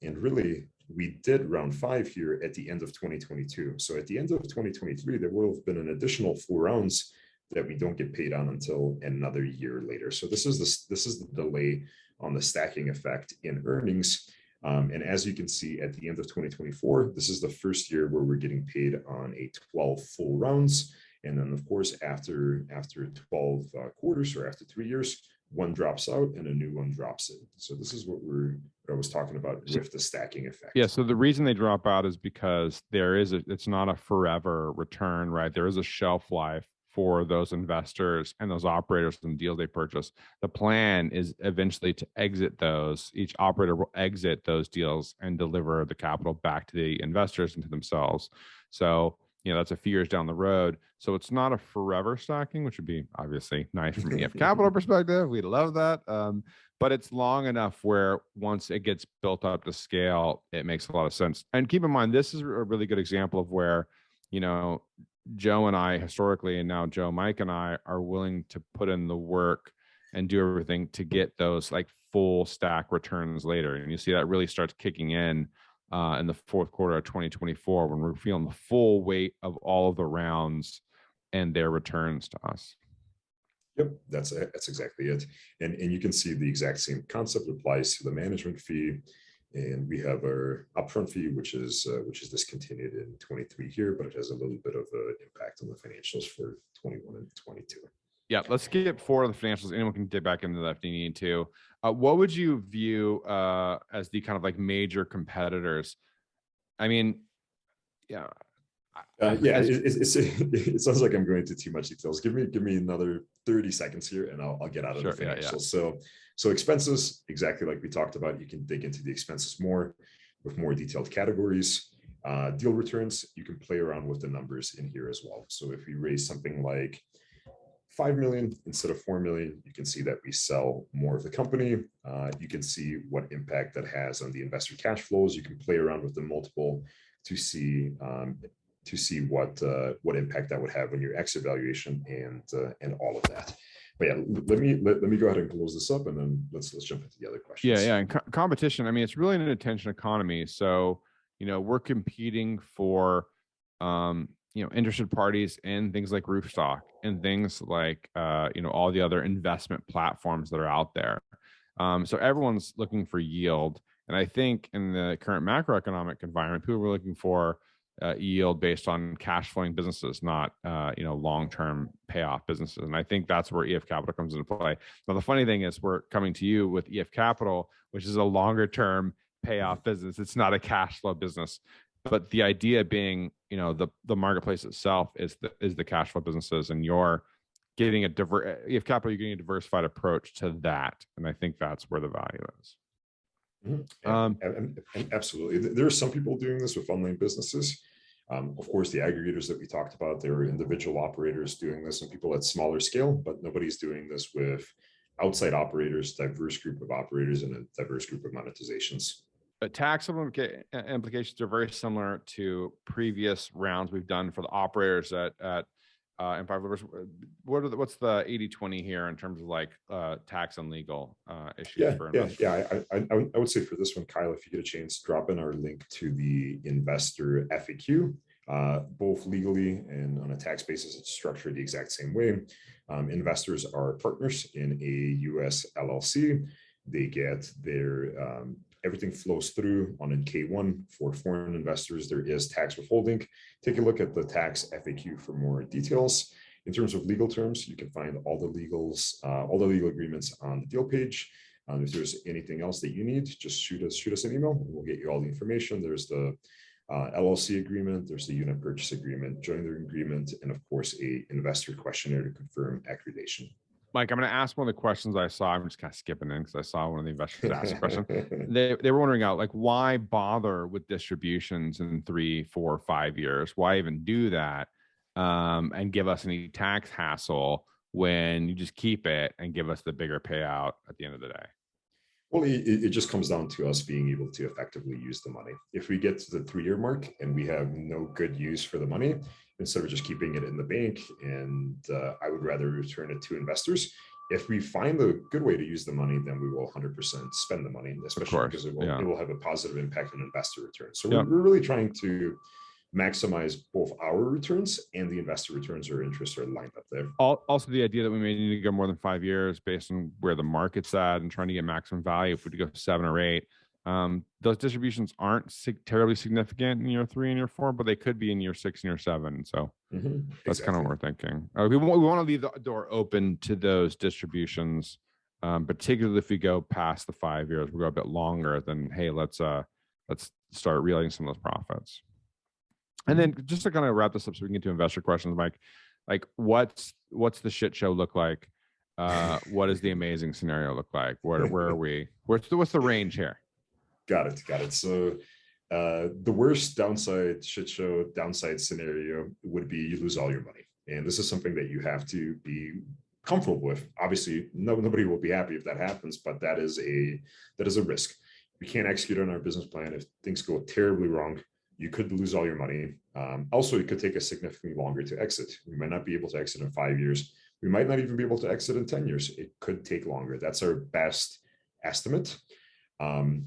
And really, we did round 5 here at the end of 2022. So at the end of 2023, there will have been an additional 4 rounds that we don't get paid on until another year later. So this is the delay on the stacking effect in earnings. And as you can see, at the end of 2024, this is the first year where we're getting paid on a 12 full rounds. And then, of course, after 12 quarters or after 3 years, one drops out and a new one drops in. So this is what I was talking about with the stacking effect. Yeah. So the reason they drop out is because it's not a forever return, right? There is a shelf life for those investors and those operators and deals they purchase. The plan is eventually to exit those. Each operator will exit those deals and deliver the capital back to the investors and to themselves. So that's a few years down the road. So it's not a forever stacking, which would be obviously nice from the EF Capital perspective. We'd love that. But it's long enough where once it gets built up to scale, it makes a lot of sense. And keep in mind, this is a really good example of where, Joe and I historically, and now Joe, Mike, and I are willing to put in the work and do everything to get those full stack returns later. And you see that really starts kicking in the fourth quarter of 2024 when we're feeling the full weight of all of the rounds and their returns to us. Yep, that's exactly it. And you can see the exact same concept applies to the management fee. And we have our upfront fee, which is discontinued in 23 here, but it has a little bit of an impact on the financials for 21 and 22. Yeah, let's skip forward the financials. Anyone can dig back into that if they need to. What would you view as the kind of major competitors? I mean, yeah. It sounds like I'm going into too much details. Give me another 30 seconds here, and I'll get out of the financials. Yeah. So expenses, exactly like we talked about. You can dig into the expenses more. with more detailed categories. Deal returns, you can play around with the numbers in here as well. So if we raise something like 5 million instead of 4 million, you can see that we sell more of the company. You can see what impact that has on the investor cash flows. You can play around with the multiple to see what impact that would have on your exit valuation and all of that. But yeah, let me go ahead and close this up, and then let's jump into the other questions. Yeah, and competition. I mean, it's really an attention economy. So we're competing for interested parties in things like Roofstock and things like all the other investment platforms that are out there. So everyone's looking for yield, and I think in the current macroeconomic environment, people are looking for yield based on cash flowing businesses, not long-term payoff businesses. And I think that's where EF Capital comes into play. Now, the funny thing is we're coming to you with EF Capital, which is a longer-term payoff business. It's not a cash flow business, but the idea being, the marketplace itself is the cash flow businesses, and you're getting EF Capital, you're getting a diversified approach to that, and I think that's where the value is. And absolutely, there are some people doing this with online businesses. Of course, the aggregators that we talked about, there are individual operators doing this and people at smaller scale, but nobody's doing this with outside operators, diverse group of operators, and a diverse group of monetizations. But tax implications are very similar to previous rounds we've done for the operators at Empire Livers. What's the 80-20 here in terms of like tax and legal issues for investors? I would say for this one, Kyle, if you get a chance, drop in our link to the investor FAQ. Both legally and on a tax basis, it's structured the exact same way. Investors are partners in a U.S. LLC. They get their everything flows through on a K1. For foreign investors, there is tax withholding. Take a look at the tax FAQ for more details. In terms of legal terms, you can find all the legal agreements on the deal page. If there's anything else that you need, just shoot us an email. We'll get you all the information. There's the LLC agreement, there's the unit purchase agreement, joiner agreement, and of course, a investor questionnaire to confirm accreditation. Mike, I'm going to ask one of the questions I saw. I'm just kind of skipping in because I saw one of the investors ask a question. They were wondering out, like, why bother with distributions in 3, 4, 5 years? Why even do that and give us any tax hassle when you just keep it and give us the bigger payout at the end of the day? Well, it just comes down to us being able to effectively use the money. If we get to the 3-year mark and we have no good use for the money, instead of just keeping it in the bank, and I would rather return it to investors. If we find a good way to use the money, then we will 100% spend the money, especially because it will have a positive impact on investor returns. So we're really trying to maximize both our returns and the investor returns or interests are lined up there. Also, the idea that we may need to go more than 5 years based on where the market's at and trying to get maximum value. If we go 7 or 8, those distributions aren't terribly significant in year 3 and year 4, but they could be in year 6 and year 7. So that's kind of what we're thinking. We want to leave the door open to those distributions, particularly if we go past the 5 years. We go a bit longer. Then hey, let's start realizing some of those profits. And then just to kind of wrap this up so we can get to investor questions, Mike, like what's the shit show look like? What does the amazing scenario look like? Where are we? What's the range here? Got it. So the worst downside scenario would be you lose all your money. And this is something that you have to be comfortable with. Obviously, nobody will be happy if that happens, but that is a risk. We can't execute on our business plan. If things go terribly wrong, you could lose all your money. Also, it could take us significantly longer to exit. We might not be able to exit in 5 years. We might not even be able to exit in 10 years. It could take longer. That's our best estimate.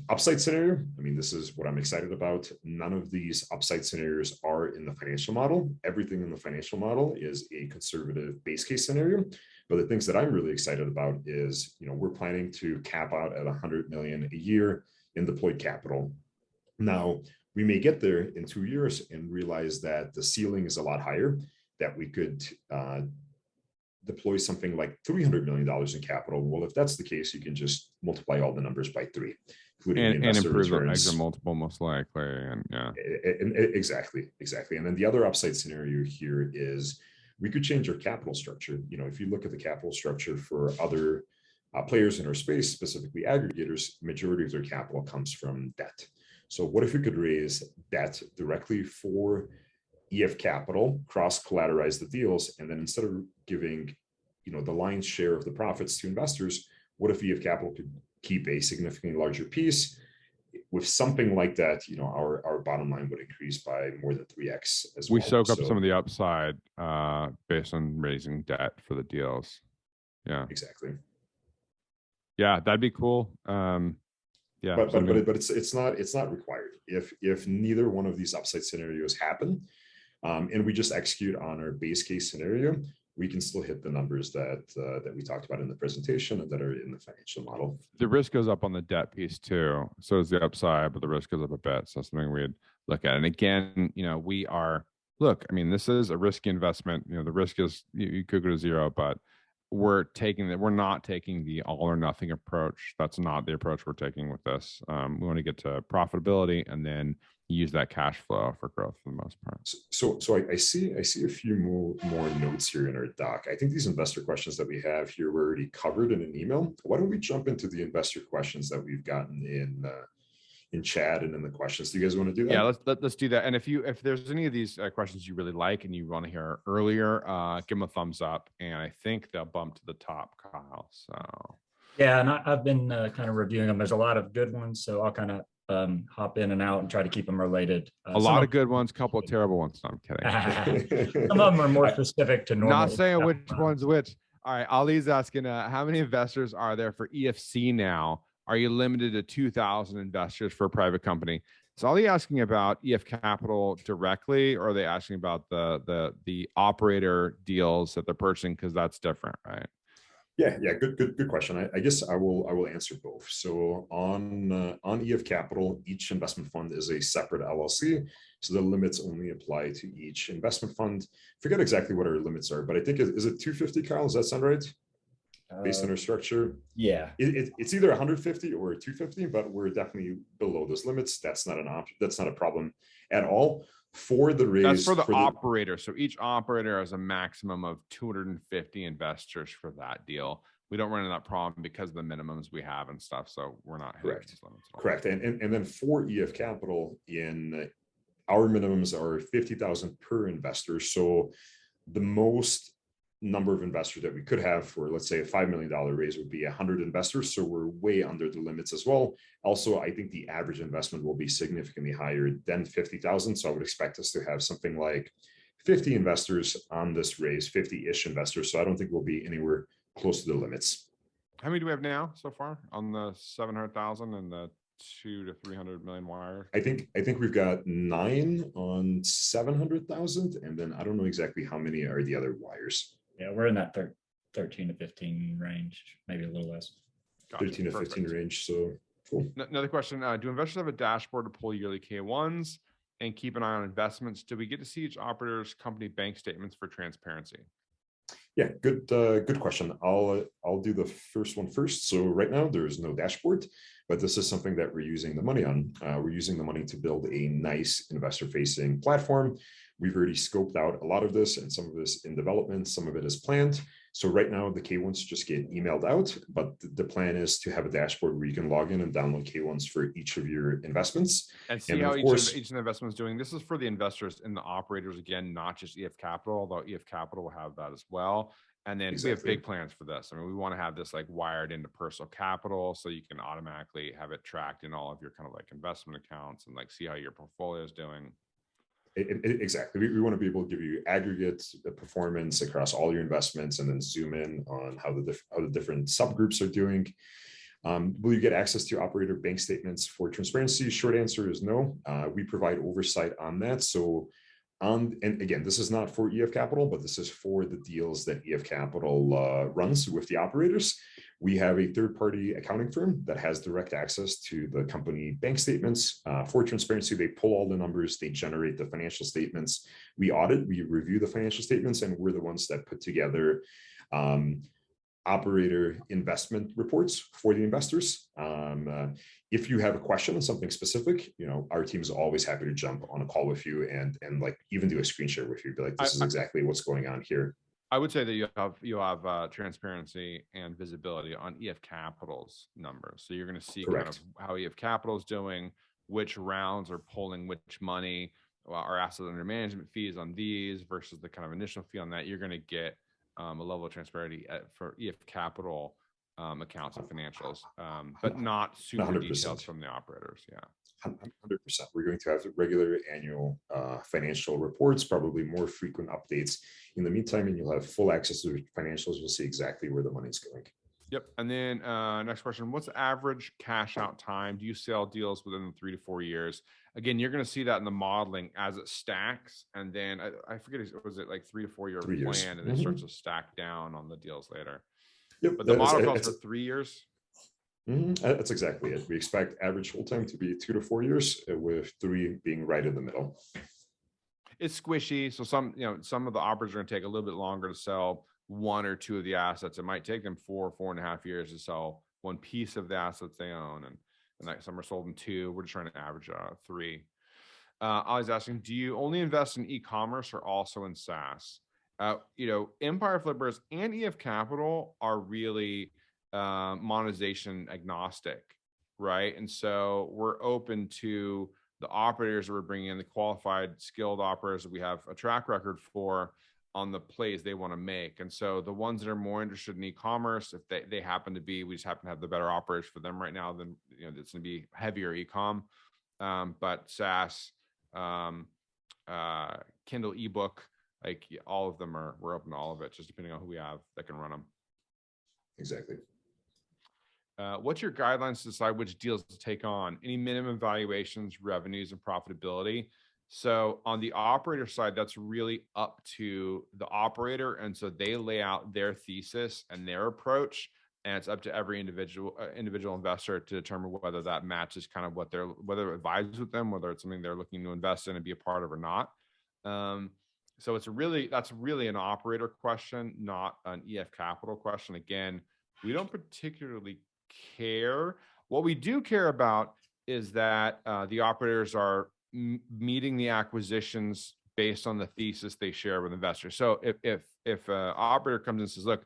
Upside scenario, I mean, this is what I'm excited about. None of these upside scenarios are in the financial model. Everything in the financial model is a conservative base case scenario. But the things that I'm really excited about is, we're planning to cap out at 100 million a year in deployed capital. Now, we may get there in 2 years and realize that the ceiling is a lot higher, that we could deploy something like $300 million in capital. Well, if that's the case, you can just multiply all the numbers by 3, including and improve returns. The exit multiple most likely. And exactly. And then the other upside scenario here is we could change our capital structure. If you look at the capital structure for other players in our space, specifically aggregators, majority of their capital comes from debt. So what if we could raise debt directly for EF Capital, cross-collateralize the deals, and then instead of giving, the lion's share of the profits to investors, what if EF Capital could keep a significantly larger piece? With something like that, our bottom line would increase by more than 3x as well. We soak up some of the upside based on raising debt for the deals. Yeah, exactly. Yeah, that'd be cool. Yeah, but it's not required. If neither one of these upside scenarios happen, and we just execute on our base case scenario, we can still hit the numbers that we talked about in the presentation and that are in the financial model. The risk goes up on the debt piece too. So is the upside, but the risk goes up a bit. So something we'd look at. And again, this is a risky investment. The risk is you could go to zero, but we're not taking the all or nothing approach. That's not the approach we're taking with this. We want to get to profitability and then use that cash flow for growth for the most part. So I see a few more notes here in our doc. I think these investor questions that we have here were already covered in an email. Why don't we jump into the investor questions that we've gotten in chat and in the questions? Do you guys want to do that? Yeah, let's do that. And if there's any of these questions you really like and you want to hear earlier, give them a thumbs up, and I think they'll bump to the top, Kyle. So yeah, and I've been kind of reviewing them. There's a lot of good ones, so I'll kind of hop in and out and try to keep them related. A lot of good ones, couple of terrible ones. No, I'm kidding. Some of them are more specific to normal. Not saying which one's which. All right, Ali's asking, how many investors are there for EFC now? Are you limited to 2,000 investors for a private company? So are they asking about EF Capital directly, or are they asking about the operator deals that they're purchasing? Because that's different, right? Yeah, good question. I guess I will answer both. So on EF Capital, each investment fund is a separate LLC, so the limits only apply to each investment fund. Forget exactly what our limits are, but I think is it 250, Kyle? Does that sound right? Based on our structure, yeah, it's either 150 or 250, but we're definitely below those limits. That's not an option. That's not a problem at all. For the raise, that's for the operator. So each operator has a maximum of 250 investors for that deal. We don't run into that problem because of the minimums we have and stuff. So we're not hitting these limits at all. Correct. And then for EF Capital, in our minimums are 50,000 per investor. So the most number of investors that we could have for, let's say, a $5 million raise would be 100 investors. So we're way under the limits as well. Also, I think the average investment will be significantly higher than 50,000. So I would expect us to have something like 50 investors on this raise, 50-ish investors. So I don't think we'll be anywhere close to the limits. How many do we have now so far on the 700,000 and the 200 to 300 million wire? I think we've got 9 on 700,000, and then I don't know exactly how many are the other wires. Yeah, we're in that 13 to 15 range, maybe a little less. Gotcha. 13 to 15 range. So cool. Another question: do investors have a dashboard to pull yearly K1s and keep an eye on investments? Do we get to see each operator's company bank statements for transparency? Yeah, good question. I'll do the first one first. So right now there is no dashboard, but this is something that we're using the money on. We're using the money to build a nice investor-facing platform. We've already scoped out a lot of this, and some of this in development, some of it is planned. So right now the K1s just get emailed out, but the plan is to have a dashboard where you can log in and download K1s for each of your investments. And see how each investment is doing. This is for the investors and the operators, again, not just EF Capital, although EF Capital will have that as well. And then we have big plans for this. I mean, we want to have this like wired into personal capital so you can automatically have it tracked in all of your kind of like investment accounts and like see how your portfolio is doing. Exactly. We want to be able to give you aggregate performance across all your investments and then zoom in on how the different subgroups are doing. Will you get access to operator bank statements for transparency? Short answer is no. We provide oversight on that. So and again, this is not for EF Capital, but this is for the deals that EF Capital runs with the operators. We have a third-party accounting firm that has direct access to the company bank statements. For transparency, they pull all the numbers, they generate the financial statements. We audit, we review the financial statements, and we're the ones that put together operator investment reports for the investors. If you have a question on something specific, our team is always happy to jump on a call with you and like even do a screen share with you. Be like, this is exactly what's going on here. I would say that you have transparency and visibility on EF Capital's numbers. So you're going to see kind of how EF Capital is doing, which rounds are pulling which money, our asset under management fees on these versus the kind of initial fee on that, you're going to get a level of transparency for EF Capital accounts and financials, but not super 100%. detailed from the operators. Yeah. 100%. We're going to have regular annual financial reports, probably more frequent updates in the meantime, and you'll have full access to the financials. You'll see exactly where the money's going. Yep. And then next question, what's the average cash out time? Do you sell deals within 3 to 4 years? Again, you're going to see that in the modeling as it stacks. And then I forget, was it like 3 to 4 year 3 years. plan, and it starts to stack down on the deals later. Yep. But the model calls for 3 years. That's exactly it. We expect average hold time to be 2 to 4 years, with 3 being right in the middle. It's squishy. So some of the operators are going to take a little bit longer to sell 1 or 2 of the assets. It might take them 4.5 years to sell one piece of the assets they own, and like some are sold in 2. We're just trying to average 3. I was asking, do you only invest in e-commerce or also in SaaS? Empire Flippers and EF Capital are really monetization agnostic, right? And so we're open to the operators that we're bringing in, the qualified, skilled operators that we have a track record for on the plays they want to make. And so the ones that are more interested in e-commerce, if they happen to be, we just happen to have the better operators for them right now, then it's going to be heavier e-com. But SaaS, Kindle ebook, like all of them we're open to all of it, just depending on who we have that can run them. Exactly. What's your guidelines to decide which deals to take on? Any minimum valuations, revenues, and profitability? So on the operator side, that's really up to the operator. And so they lay out their thesis and their approach, and it's up to every individual investor to determine whether that matches kind of whether it vibes with them, whether it's something they're looking to invest in and be a part of or not. So that's really an operator question, not an EF Capital question. Again, we don't particularly care. What we do care about is that the operators are meeting the acquisitions based on the thesis they share with investors. So if an operator comes in and says, look,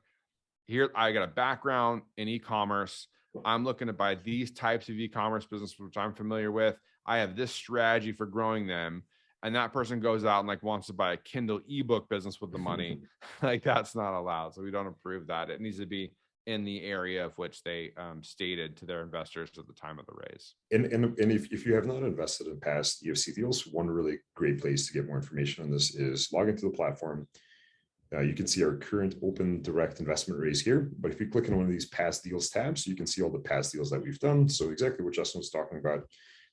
here, I got a background in e-commerce. I'm looking to buy these types of e-commerce businesses, which I'm familiar with. I have this strategy for growing them. And that person goes out and wants to buy a Kindle ebook business with the money. That's not allowed. So we don't approve that. It needs to be in the area of which they stated to their investors at the time of the raise. And if you have not invested in past EFC deals, one really great place to get more information on this is log into the platform. You can see our current open direct investment raise here. But if you click on one of these past deals tabs, you can see all the past deals that we've done. So exactly what Justin was talking about,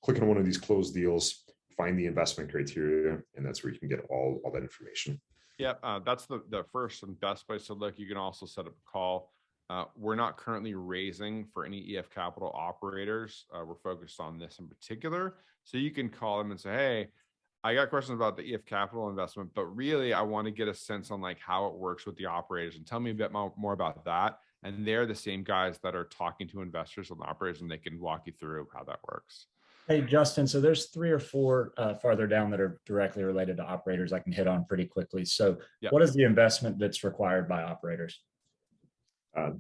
click on one of these closed deals, find the investment criteria, and that's where you can get all that information. Yeah, that's the first and best place to look. You can also set up a call. We're not currently raising for any EF Capital operators. We're focused on this in particular. So you can call them and say, hey, I got questions about the EF Capital investment, but really I want to get a sense on how it works with the operators, and tell me a bit more about that. And they're the same guys that are talking to investors and operators, and they can walk you through how that works. Hey, Justin, so there's 3 or 4 farther down that are directly related to operators I can hit on pretty quickly. So What is the investment that's required by operators?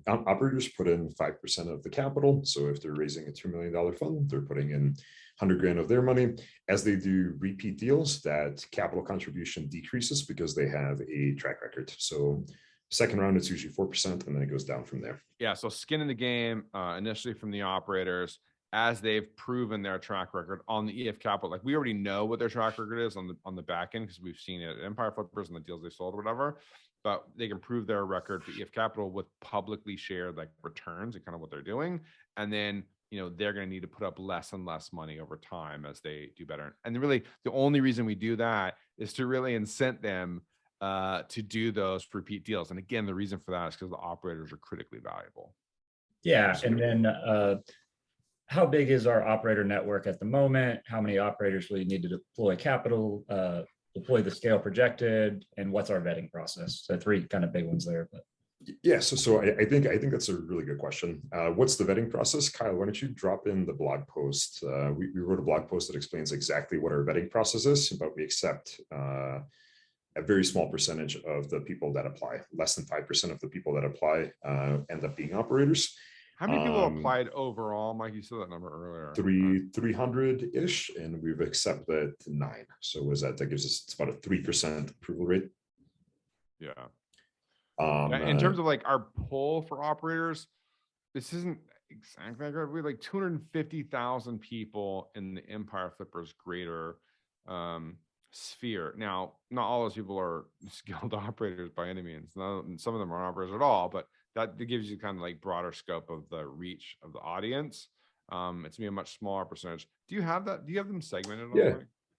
Operators put in 5% of the capital. So if they're raising a $2 million fund, they're putting in 100 grand of their money. As they do repeat deals, that capital contribution decreases because they have a track record. So second round, it's usually 4%, and then it goes down from there. Yeah, so skin in the game initially from the operators as they've proven their track record on the EF Capital. We already know what their track record is on the back end because we've seen it at Empire Flippers and the deals they sold or whatever. But they can prove their record for EF Capital with publicly shared returns and kind of what they're doing. And then, they're going to need to put up less and less money over time as they do better. And really, the only reason we do that is to really incent them to do those repeat deals. And again, the reason for that is because the operators are critically valuable. Yeah. And then how big is our operator network at the moment? How many operators will you need to deploy capital, deploy the scale projected, and what's our vetting process? So 3 kind of big ones there. But yeah, so I think that's a really good question. What's the vetting process? Kyle, why don't you drop in the blog post? We wrote a blog post that explains exactly what our vetting process is, but we accept a very small percentage of the people that apply. Less than 5% of the people that apply end up being operators. How many people applied overall? Mike, you said that number earlier. 300-ish, and we've accepted 9. So what is that? That gives us, it's about a 3% approval rate. Yeah. In terms of like our poll for operators, this isn't exactly like we have like 250,000 people in the Empire Flippers greater sphere. Now, not all those people are skilled operators by any means. Some of them aren't operators at all, but that gives you kind of like broader scope of the reach of the audience. It's gonna be a much smaller percentage. Do you have that? Do you have them segmented? Yeah.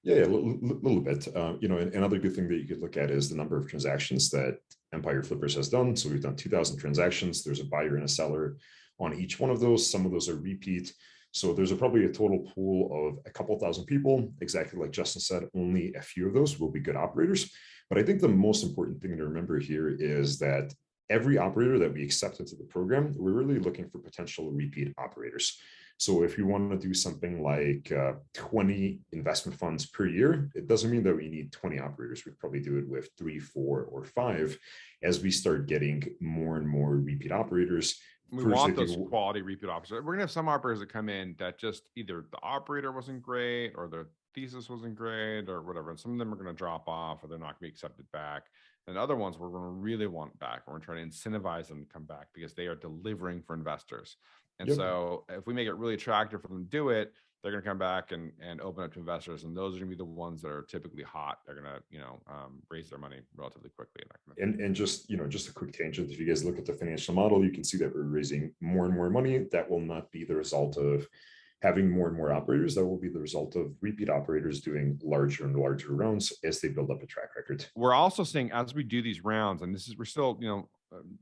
Yeah, a little bit. Another good thing that you could look at is the number of transactions that Empire Flippers has done. So we've done 2,000 transactions. There's a buyer and a seller on each one of those. Some of those are repeat. So there's probably a total pool of a couple thousand people. Exactly like Justin said, only a few of those will be good operators. But I think the most important thing to remember here is that every operator that we accept into the program, we're really looking for potential repeat operators. So if you want to do something like 20 investment funds per year, it doesn't mean that we need 20 operators. We'd probably do it with 3, 4, or 5 as we start getting more and more repeat operators. We want those quality repeat operators. We're gonna have some operators that come in that just either the operator wasn't great or their thesis wasn't great or whatever. And some of them are gonna drop off or they're not gonna be accepted back. And other ones we're gonna really want back. We're trying to incentivize them to come back because they are delivering for investors. And so if we make it really attractive for them to do it, they're going to come back and open up to investors. And those are going to be the ones that are typically hot. They're going to, raise their money relatively quickly. And just a quick tangent. If you guys look at the financial model, you can see that we're raising more and more money. That will not be the result of having more and more operators. That will be the result of repeat operators doing larger and larger rounds as they build up a track record. We're also seeing as we do these rounds, and we're still,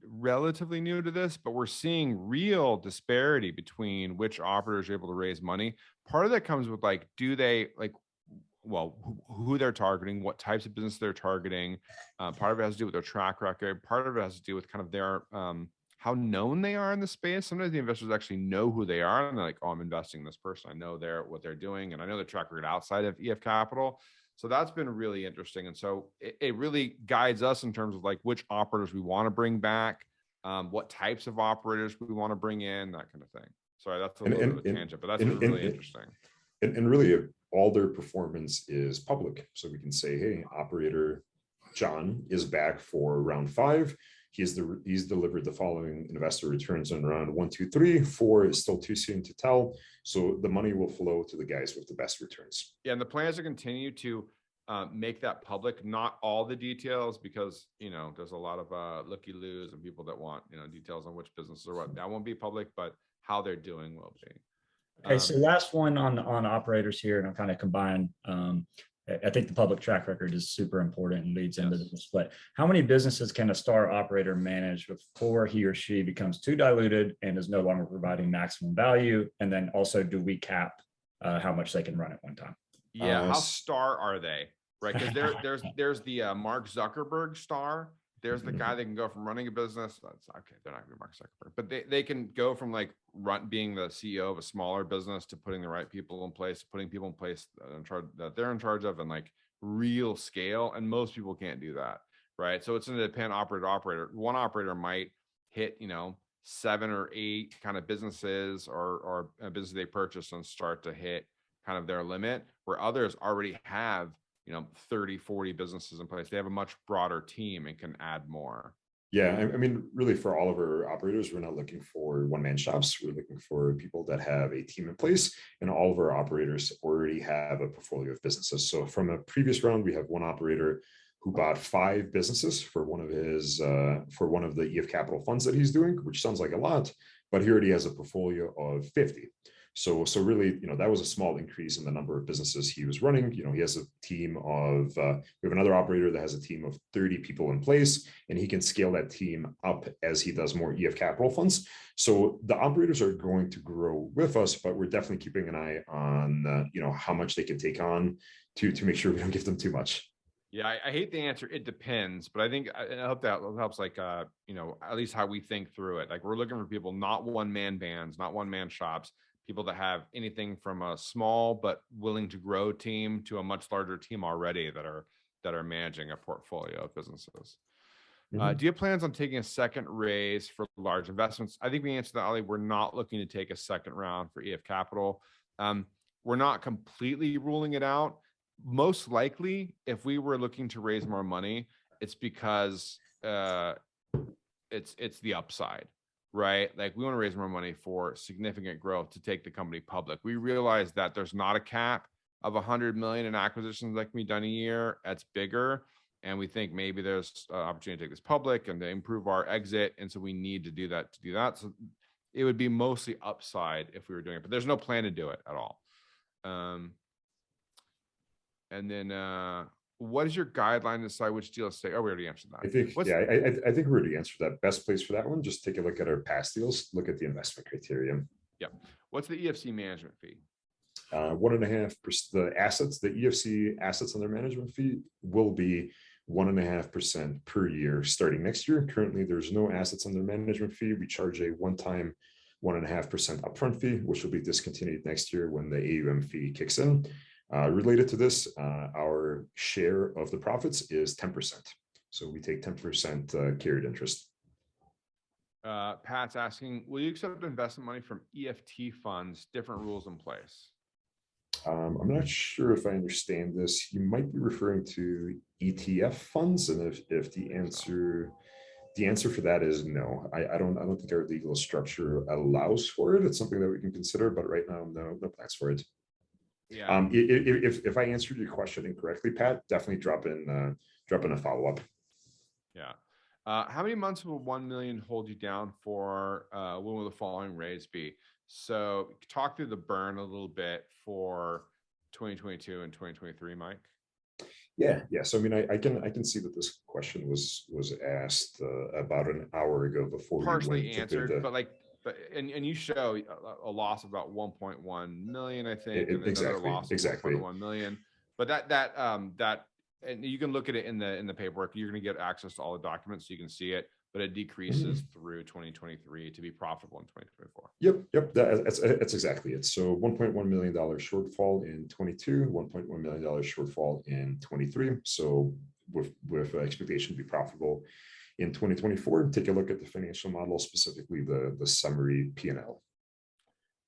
relatively new to this, but we're seeing real disparity between which operators are able to raise money. Part of that comes with who they're targeting, what types of business they're targeting. Part of it has to do with their track record. Part of it has to do with kind of their how known they are in the space. Sometimes the investors actually know who they are and they're like, oh, I'm investing in this person. I know what they're doing, and I know their track record outside of EF Capital. So that's been really interesting. And so it really guides us in terms of like which operators we want to bring back, what types of operators we want to bring in, that kind of thing. Sorry, that's a little bit of a tangent, but that's been really interesting. And really all their performance is public. So we can say, hey, operator John is back for round 5. He's delivered the following investor returns on round 1, 2, 3. 4 is still too soon to tell. So the money will flow to the guys with the best returns. Yeah, and the plan is to continue to make that public. Not all the details, because there's a lot of looky-loos and people that want details on which businesses or what. That won't be public, but how they're doing will be. Okay, so last one on operators here, and I'll kind of combine. I think the public track record is super important and leads into the split. How many businesses can a star operator manage before he or she becomes too diluted and is no longer providing maximum value? And then also, do we cap how much they can run at one time? Yeah, how star are they? Right, because there's the Mark Zuckerberg star. There's the guy that can go from running a business. That's okay. They're not going to be Mark Zuckerberg, but they can go from like being the CEO of a smaller business to putting the right people in place, putting people in place that they're in charge of, and like real scale. And most people can't do that, right? So it's an independent operator. One operator might hit 7 or 8 kind of businesses or a business they purchase and start to hit kind of their limit, where others already have 30, 40 businesses in place. They have a much broader team and can add more. Yeah, I mean, really, for all of our operators, we're not looking for one-man shops. We're looking for people that have a team in place, and all of our operators already have a portfolio of businesses. So from a previous round, we have one operator who bought 5 businesses for one of the EF Capital funds that he's doing, which sounds like a lot, but he already has a portfolio of 50. So really, that was a small increase in the number of businesses he was running. He has a team of, we have another operator that has a team of 30 people in place, and he can scale that team up as he does more EF Capital funds. So the operators are going to grow with us, but we're definitely keeping an eye on, how much they can take on to make sure we don't give them too much. Yeah, I hate the answer. It depends, but I think I hope that helps. Like, at least how we think through it. Like, we're looking for people, not one-man bands, not one-man shops. People that have anything from a small but willing to grow team to a much larger team already that are managing a portfolio of businesses. Do you have plans on taking a second raise for large investments? I think we answered that, Ali. We're not looking to take a second round for EF Capital. We're not completely ruling it out. Most likely, if we were looking to raise more money, it's because it's the upside, right? Like we want to raise more money for significant growth to take the company public. We realize that there's not a cap of 100 million in acquisitions that can be done a year. That's bigger. And we think maybe there's an opportunity to take this public and to improve our exit. And so we need to do that. So it would be mostly upside if we were doing it, but there's no plan to do it at all. And then what is your guideline to decide which deals to take? Oh, we already answered that. I think, I think we already answered that. Best place for that one, just take a look at our past deals, look at the investment criteria. Yeah. What's the EFC management fee? 1.5%. The EFC assets under management fee will be 1.5% per year starting next year. Currently, there's no assets under management fee. We charge a one-time 1.5% upfront fee, which will be discontinued next year when the AUM fee kicks in. Related to this, our share of the profits is 10%. So we take 10% carried interest. Pat's asking, will you accept investment money from EFT funds? Different rules in place. I'm not sure if I understand this. You might be referring to ETF funds, and if the answer for that is no, I don't think our legal structure allows for it. It's something that we can consider, but right now, no plans for it. Yeah. If I answered your question incorrectly, Pat, definitely drop in a follow-up. Yeah. How many months will 1 million hold you down for? When will the following raise be? So talk through the burn a little bit for 2022 and 2023, Mike. Yeah. So I mean, I can see that this question was asked about an hour ago before partially answered, but you show a loss of about 1.1 million, I think, and another loss of 1.1 million. But that and you can look at it in the paperwork. You're going to get access to all the documents, so you can see it. But it decreases through 2023 to be profitable in 2024. Yep. That's exactly it. So $1.1 million shortfall in 22, $1.1 million shortfall in 23. So with expectation to be profitable in 2024, take a look at the financial model, specifically the summary P&L.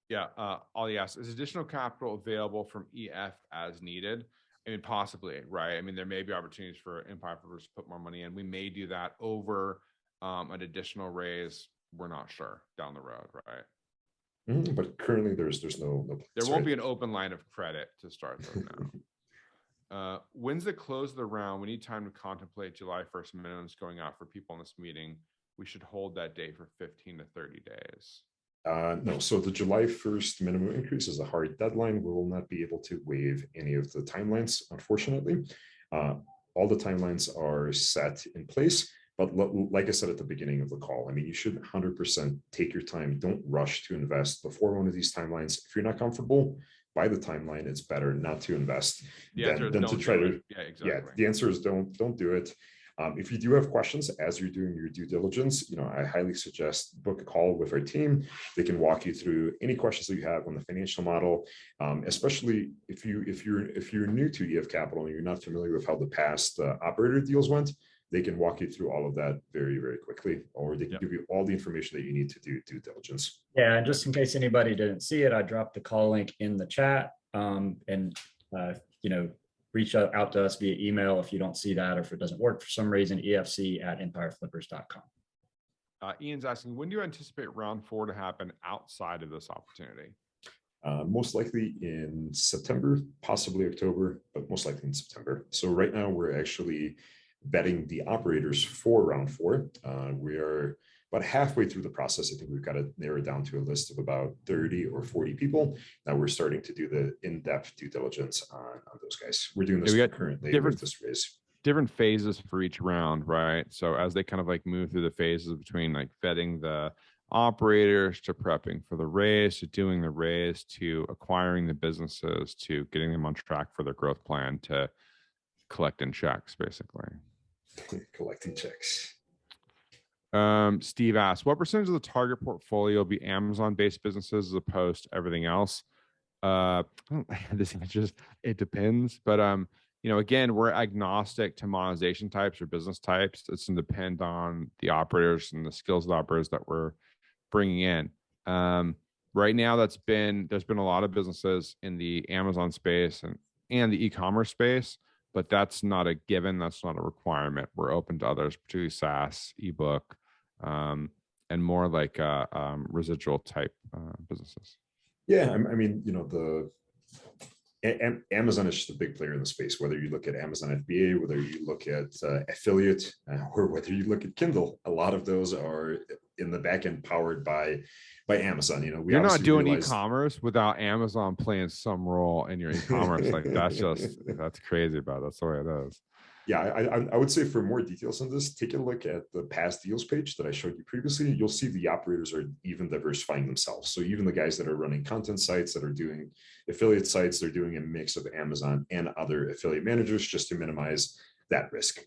Yeah. Ollie asks, is additional capital available from EF as needed? I mean, possibly, right? I mean, there may be opportunities for Empire Flippers to put more money in. We may do that over an additional raise. We're not sure down the road, right? But currently there's no plans, there won't be an open line of credit to start those now. When's the close of the round? We need time to contemplate July 1st minimums going out for people in this meeting. We should hold that date for 15 to 30 days. No, so the July 1st minimum increase is a hard deadline. We will not be able to waive any of the timelines, unfortunately. All the timelines are set in place. But like I said at the beginning of the call, I mean, you should 100% take your time. Don't rush to invest before one of these timelines. If you're not comfortable by the timeline, it's better not to invest than to try to. Yeah, exactly. Yeah, the answer is don't do it. If you do have questions as you're doing your due diligence, I highly suggest book a call with our team. They can walk you through any questions that you have on the financial model, especially if you're new to EF Capital and you're not familiar with how the past operator deals went. They can walk you through all of that very, very quickly, or they can give you all the information that you need to do due diligence. Yeah, and just in case anybody didn't see it, I dropped the call link in the chat, reach out to us via email if you don't see that, or if it doesn't work for some reason, efc@empireflippers.com. Ian's asking, when do you anticipate round 4 to happen outside of this opportunity? Most likely in September, possibly October, but most likely in September. So right now we're actually vetting the operators for round 4. We are about halfway through the process. I think we've got to narrow it down to a list of about 30 or 40 people. Now we're starting to do the in-depth due diligence on those guys. We're doing this currently with this raise. Different phases for each round, right? So as they kind of like move through the phases between like vetting the operators to prepping for the raise, to doing the raise, to acquiring the businesses, to getting them on track for their growth plan, to collecting checks, basically. Collecting checks. Steve asks, what percentage of the target portfolio will be Amazon-based businesses as opposed to everything else? This answer is, it depends, but again, we're agnostic to monetization types or business types. It's going to depend on the operators and the skills of the operators that we're bringing in. Right now, there's been a lot of businesses in the Amazon space and the e-commerce space, but that's not a given. That's not a requirement. We're open to others, particularly SaaS, ebook, and more like residual type businesses. Yeah, I mean, Amazon is just a big player in the space, whether you look at Amazon FBA, whether you look at affiliate, or whether you look at Kindle. A lot of those are in the back end powered by Amazon. You're not doing e-commerce without Amazon playing some role in your e-commerce. Like that's crazy, but that's the way it is. Yeah, I would say for more details on this, take a look at the past deals page that I showed you previously. You'll see the operators are even diversifying themselves. So even the guys that are running content sites, that are doing affiliate sites, they're doing a mix of Amazon and other affiliate managers just to minimize that risk.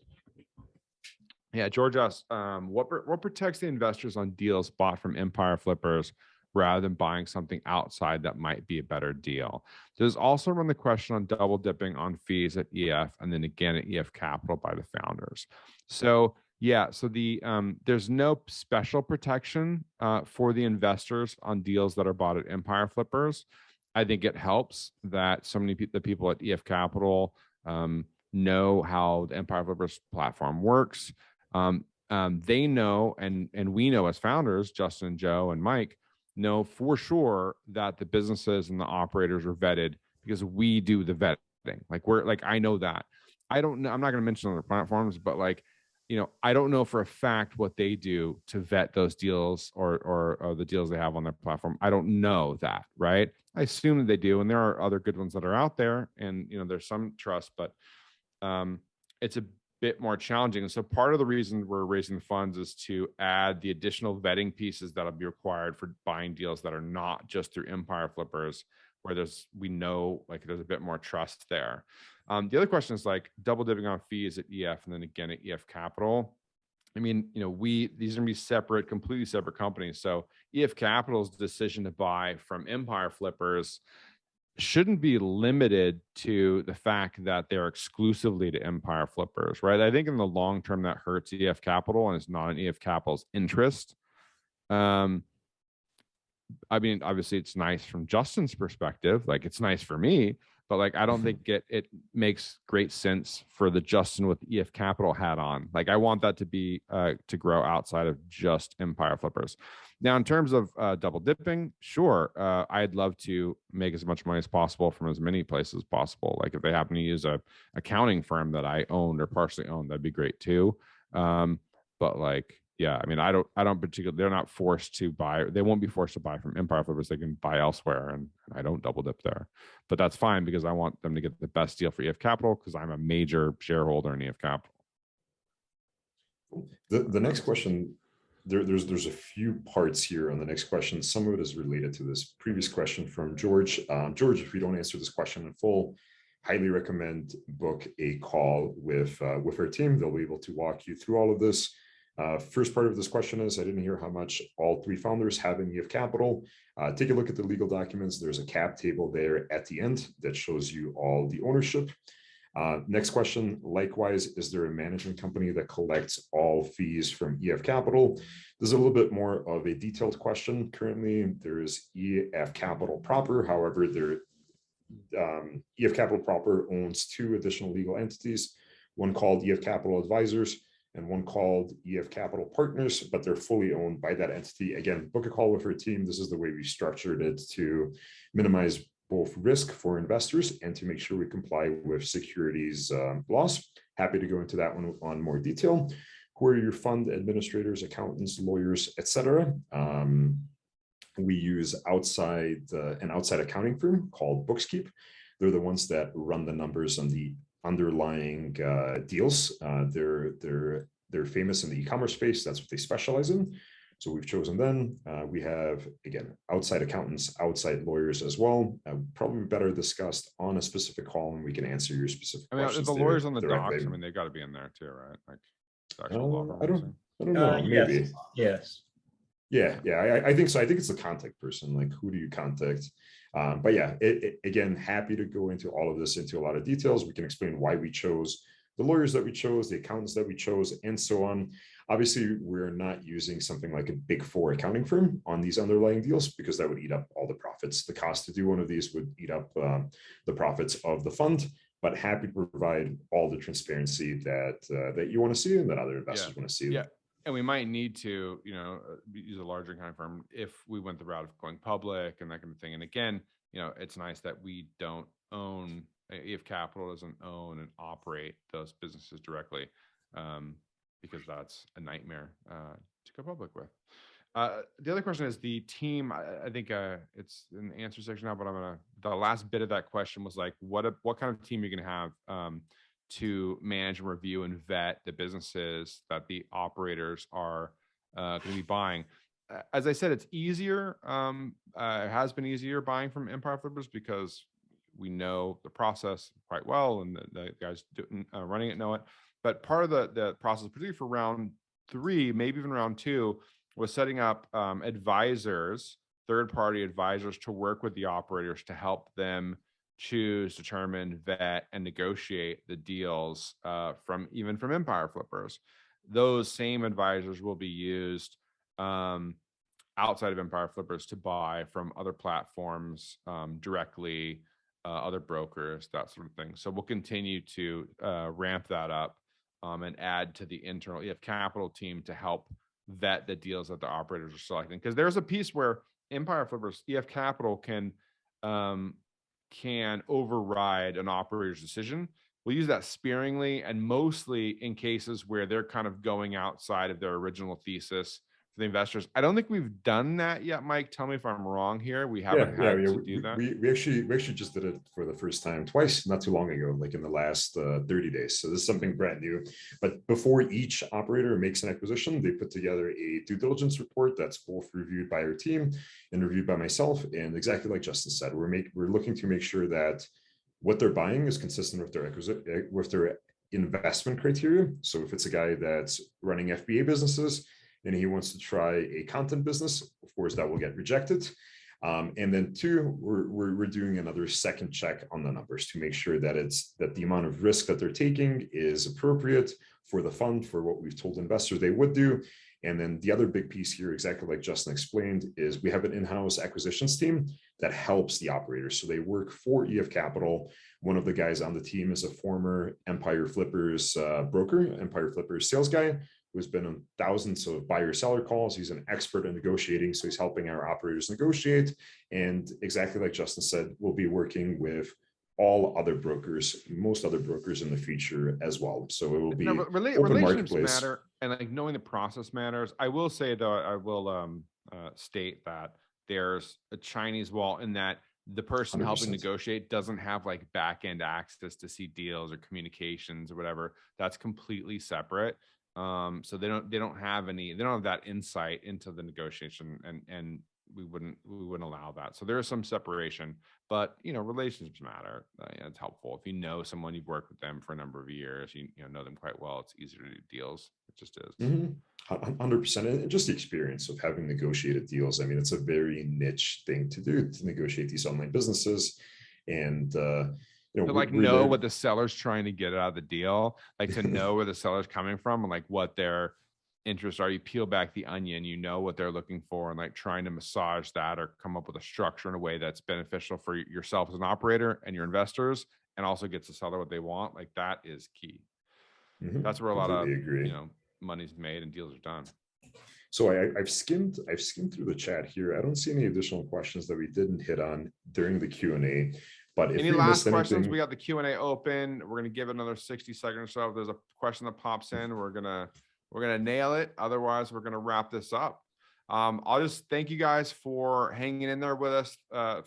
Yeah, George asks, what protects the investors on deals bought from Empire Flippers rather than buying something outside that might be a better deal? There's also run the question on double dipping on fees at EF and then again at EF Capital by the founders. So yeah, so there's no special protection for the investors on deals that are bought at Empire Flippers. I think it helps that so many the people at EF Capital know how the Empire Flippers platform works. They know, and we know as founders, Justin, Joe, and Mike, know for sure that the businesses and the operators are vetted because we do the vetting. I know that. I don't know. I'm not going to mention other platforms, but I don't know for a fact what they do to vet those deals or the deals they have on their platform. I don't know that, right? I assume that they do, and there are other good ones that are out there, and there's some trust, but it's a bit more challenging. And so part of the reason we're raising the funds is to add the additional vetting pieces that'll be required for buying deals that are not just through Empire Flippers, where there's a bit more trust there. The other question is double dipping on fees at EF and then again at EF Capital. I mean, these are gonna be completely separate companies. So EF Capital's decision to buy from Empire Flippers shouldn't be limited to the fact that they're exclusively to Empire Flippers, right? I think in the long term that hurts EF Capital and it's not in EF Capital's interest. I mean, obviously it's nice from Justin's perspective, it's nice for me, but I don't think it makes great sense for the Justin with EF Capital hat on. I want that to be to grow outside of just Empire Flippers. Now, in terms of double dipping, sure, I'd love to make as much money as possible from as many places as possible. If they happen to use a accounting firm that I owned or partially owned, that'd be great too. But yeah, I mean, I don't particularly, they're not forced to buy, they won't be forced to buy from Empire Flippers. They can buy elsewhere, and I don't double dip there. But that's fine because I want them to get the best deal for EF Capital because I'm a major shareholder in EF Capital. The next question, there's a few parts here on the next question. Some of it is related to this previous question from George. George, if we don't answer this question in full, highly recommend book a call with our team. They'll be able to walk you through all of this. First part of this question is, I didn't hear how much all three founders have in EF Capital. Take a look at the legal documents. There's a cap table there at the end that shows you all the ownership. Next question, likewise, is there a management company that collects all fees from EF Capital? This is a little bit more of a detailed question. Currently, there is EF Capital proper. However, EF Capital proper owns two additional legal entities, one called EF Capital Advisors and one called EF Capital Partners, but they're fully owned by that entity. Again, book a call with our team. This is the way we structured it to minimize both risk for investors and to make sure we comply with securities laws. Happy to go into that one on more detail. Who are your fund administrators, accountants, lawyers, etc.? We use an outside accounting firm called Bookskeep. They're the ones that run the numbers on the underlying deals. They're famous in the e-commerce space. That's what they specialize in. So we've chosen them. We have, again, outside accountants, outside lawyers as well. Probably better discussed on a specific call, and we can answer your specific questions. The lawyers on the docs, I mean, they got to be in there too, right? I don't know. Maybe. Yes. Yeah, I think so. I think it's the contact person. Who do you contact? But yeah, again, happy to go into all of this into a lot of details. We can explain why we chose the lawyers that we chose, the accountants that we chose, and so on. Obviously, we're not using something like a Big Four accounting firm on these underlying deals because that would eat up all the profits. The cost to do one of these would eat up the profits of the fund. But happy to provide all the transparency that you want to see and that other investors want to see. Yeah. And we might need to, use a larger accounting firm if we went the route of going public and that kind of thing. And again, it's nice that we don't own, if Capital doesn't own and operate those businesses directly, because that's a nightmare to go public with. The other question is the team. I think it's in the answer section now, but the last bit of that question was like, what kind of team you're going to have to manage and review and vet the businesses that the operators are going to be buying. As I said, it's easier. It has been easier buying from Empire Flippers because we know the process quite well, and the guys running it know it. But part of the process, particularly for round 3, maybe even round 2, was setting up advisors, third-party advisors, to work with the operators to help them choose, determine, vet, and negotiate the deals from Empire Flippers. Those same advisors will be used outside of Empire Flippers to buy from other platforms directly, other brokers, that sort of thing. So we'll continue to ramp that up and add to the internal EF Capital team to help vet the deals that the operators are selecting. Because there's a piece where Empire Flippers, EF Capital can override an operator's decision. We'll use that sparingly and mostly in cases where they're kind of going outside of their original thesis for the investors. I don't think we've done that yet, Mike. Tell me if I'm wrong here. We haven't had to do that. We actually just did it for the first time twice, not too long ago, like in the last 30 days. So this is something brand new. But before each operator makes an acquisition, they put together a due diligence report that's both reviewed by our team and reviewed by myself. And exactly like Justin said, we're looking to make sure that what they're buying is consistent with their investment criteria. So if it's a guy that's running FBA businesses and he wants to try a content business, of course, that will get rejected. And then 2, we're doing another second check on the numbers to make sure that the amount of risk that they're taking is appropriate for the fund, for what we've told investors they would do. And then the other big piece here, exactly like Justin explained, is we have an in-house acquisitions team that helps the operators. So they work for EF Capital. One of the guys on the team is a former Empire Flippers broker, Empire Flippers sales guy, who's been on thousands of buyer-seller calls. He's an expert in negotiating, so he's helping our operators negotiate. And exactly like Justin said, we'll be working with all other brokers, most other brokers in the future as well. So it will be open marketplace. Matter, and like knowing the process matters. I will say though, I will state that there's a Chinese wall in that the person 100%. Helping negotiate doesn't have like back-end access to see deals or communications or whatever. That's completely separate. So they don't have that insight into the negotiation, and we wouldn't allow that. So there is some separation, but relationships matter. It's helpful if you know someone, you've worked with them for a number of years, you know them quite well. It's easier to do deals. It just is. 100%, and just the experience of having negotiated deals. I mean, it's a very niche thing to do, to negotiate these online businesses, and know what the seller's trying to get out of the deal, like to know where the seller's coming from and like what their interests are. You peel back the onion, you know what they're looking for, and like trying to massage that or come up with a structure in a way that's beneficial for yourself as an operator and your investors, and also gets the seller what they want. Like that is key. That's where a lot of money's made and deals are done. So I've skimmed through the chat here. I don't see any additional questions that we didn't hit on during the Q&A. But if any last questions, we got the Q&A open. We're gonna give it another 60 seconds or so. If there's a question that pops in, we're gonna nail it. Otherwise, we're gonna wrap this up. I'll just thank you guys for hanging in there with us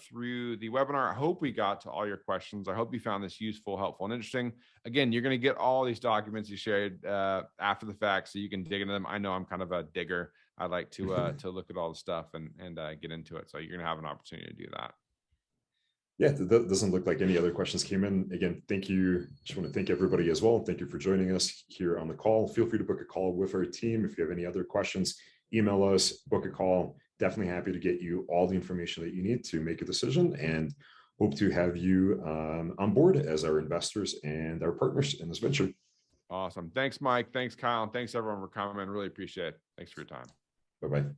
through the webinar. I hope we got to all your questions. I hope you found this useful, helpful, and interesting. Again, you're gonna get all these documents you shared after the fact, so you can dig into them. I know I'm kind of a digger. I like to look at all the stuff and get into it. So you're gonna have an opportunity to do that. Yeah, that doesn't look like any other questions came in. Again, thank you. Just want to thank everybody as well. Thank you for joining us here on the call. Feel free to book a call with our team. If you have any other questions, email us, book a call, definitely happy to get you all the information that you need to make a decision, and hope to have you on board as our investors and our partners in this venture. Awesome. Thanks, Mike. Thanks, Kyle. And thanks everyone for coming. Really appreciate it. Thanks for your time. Bye-bye.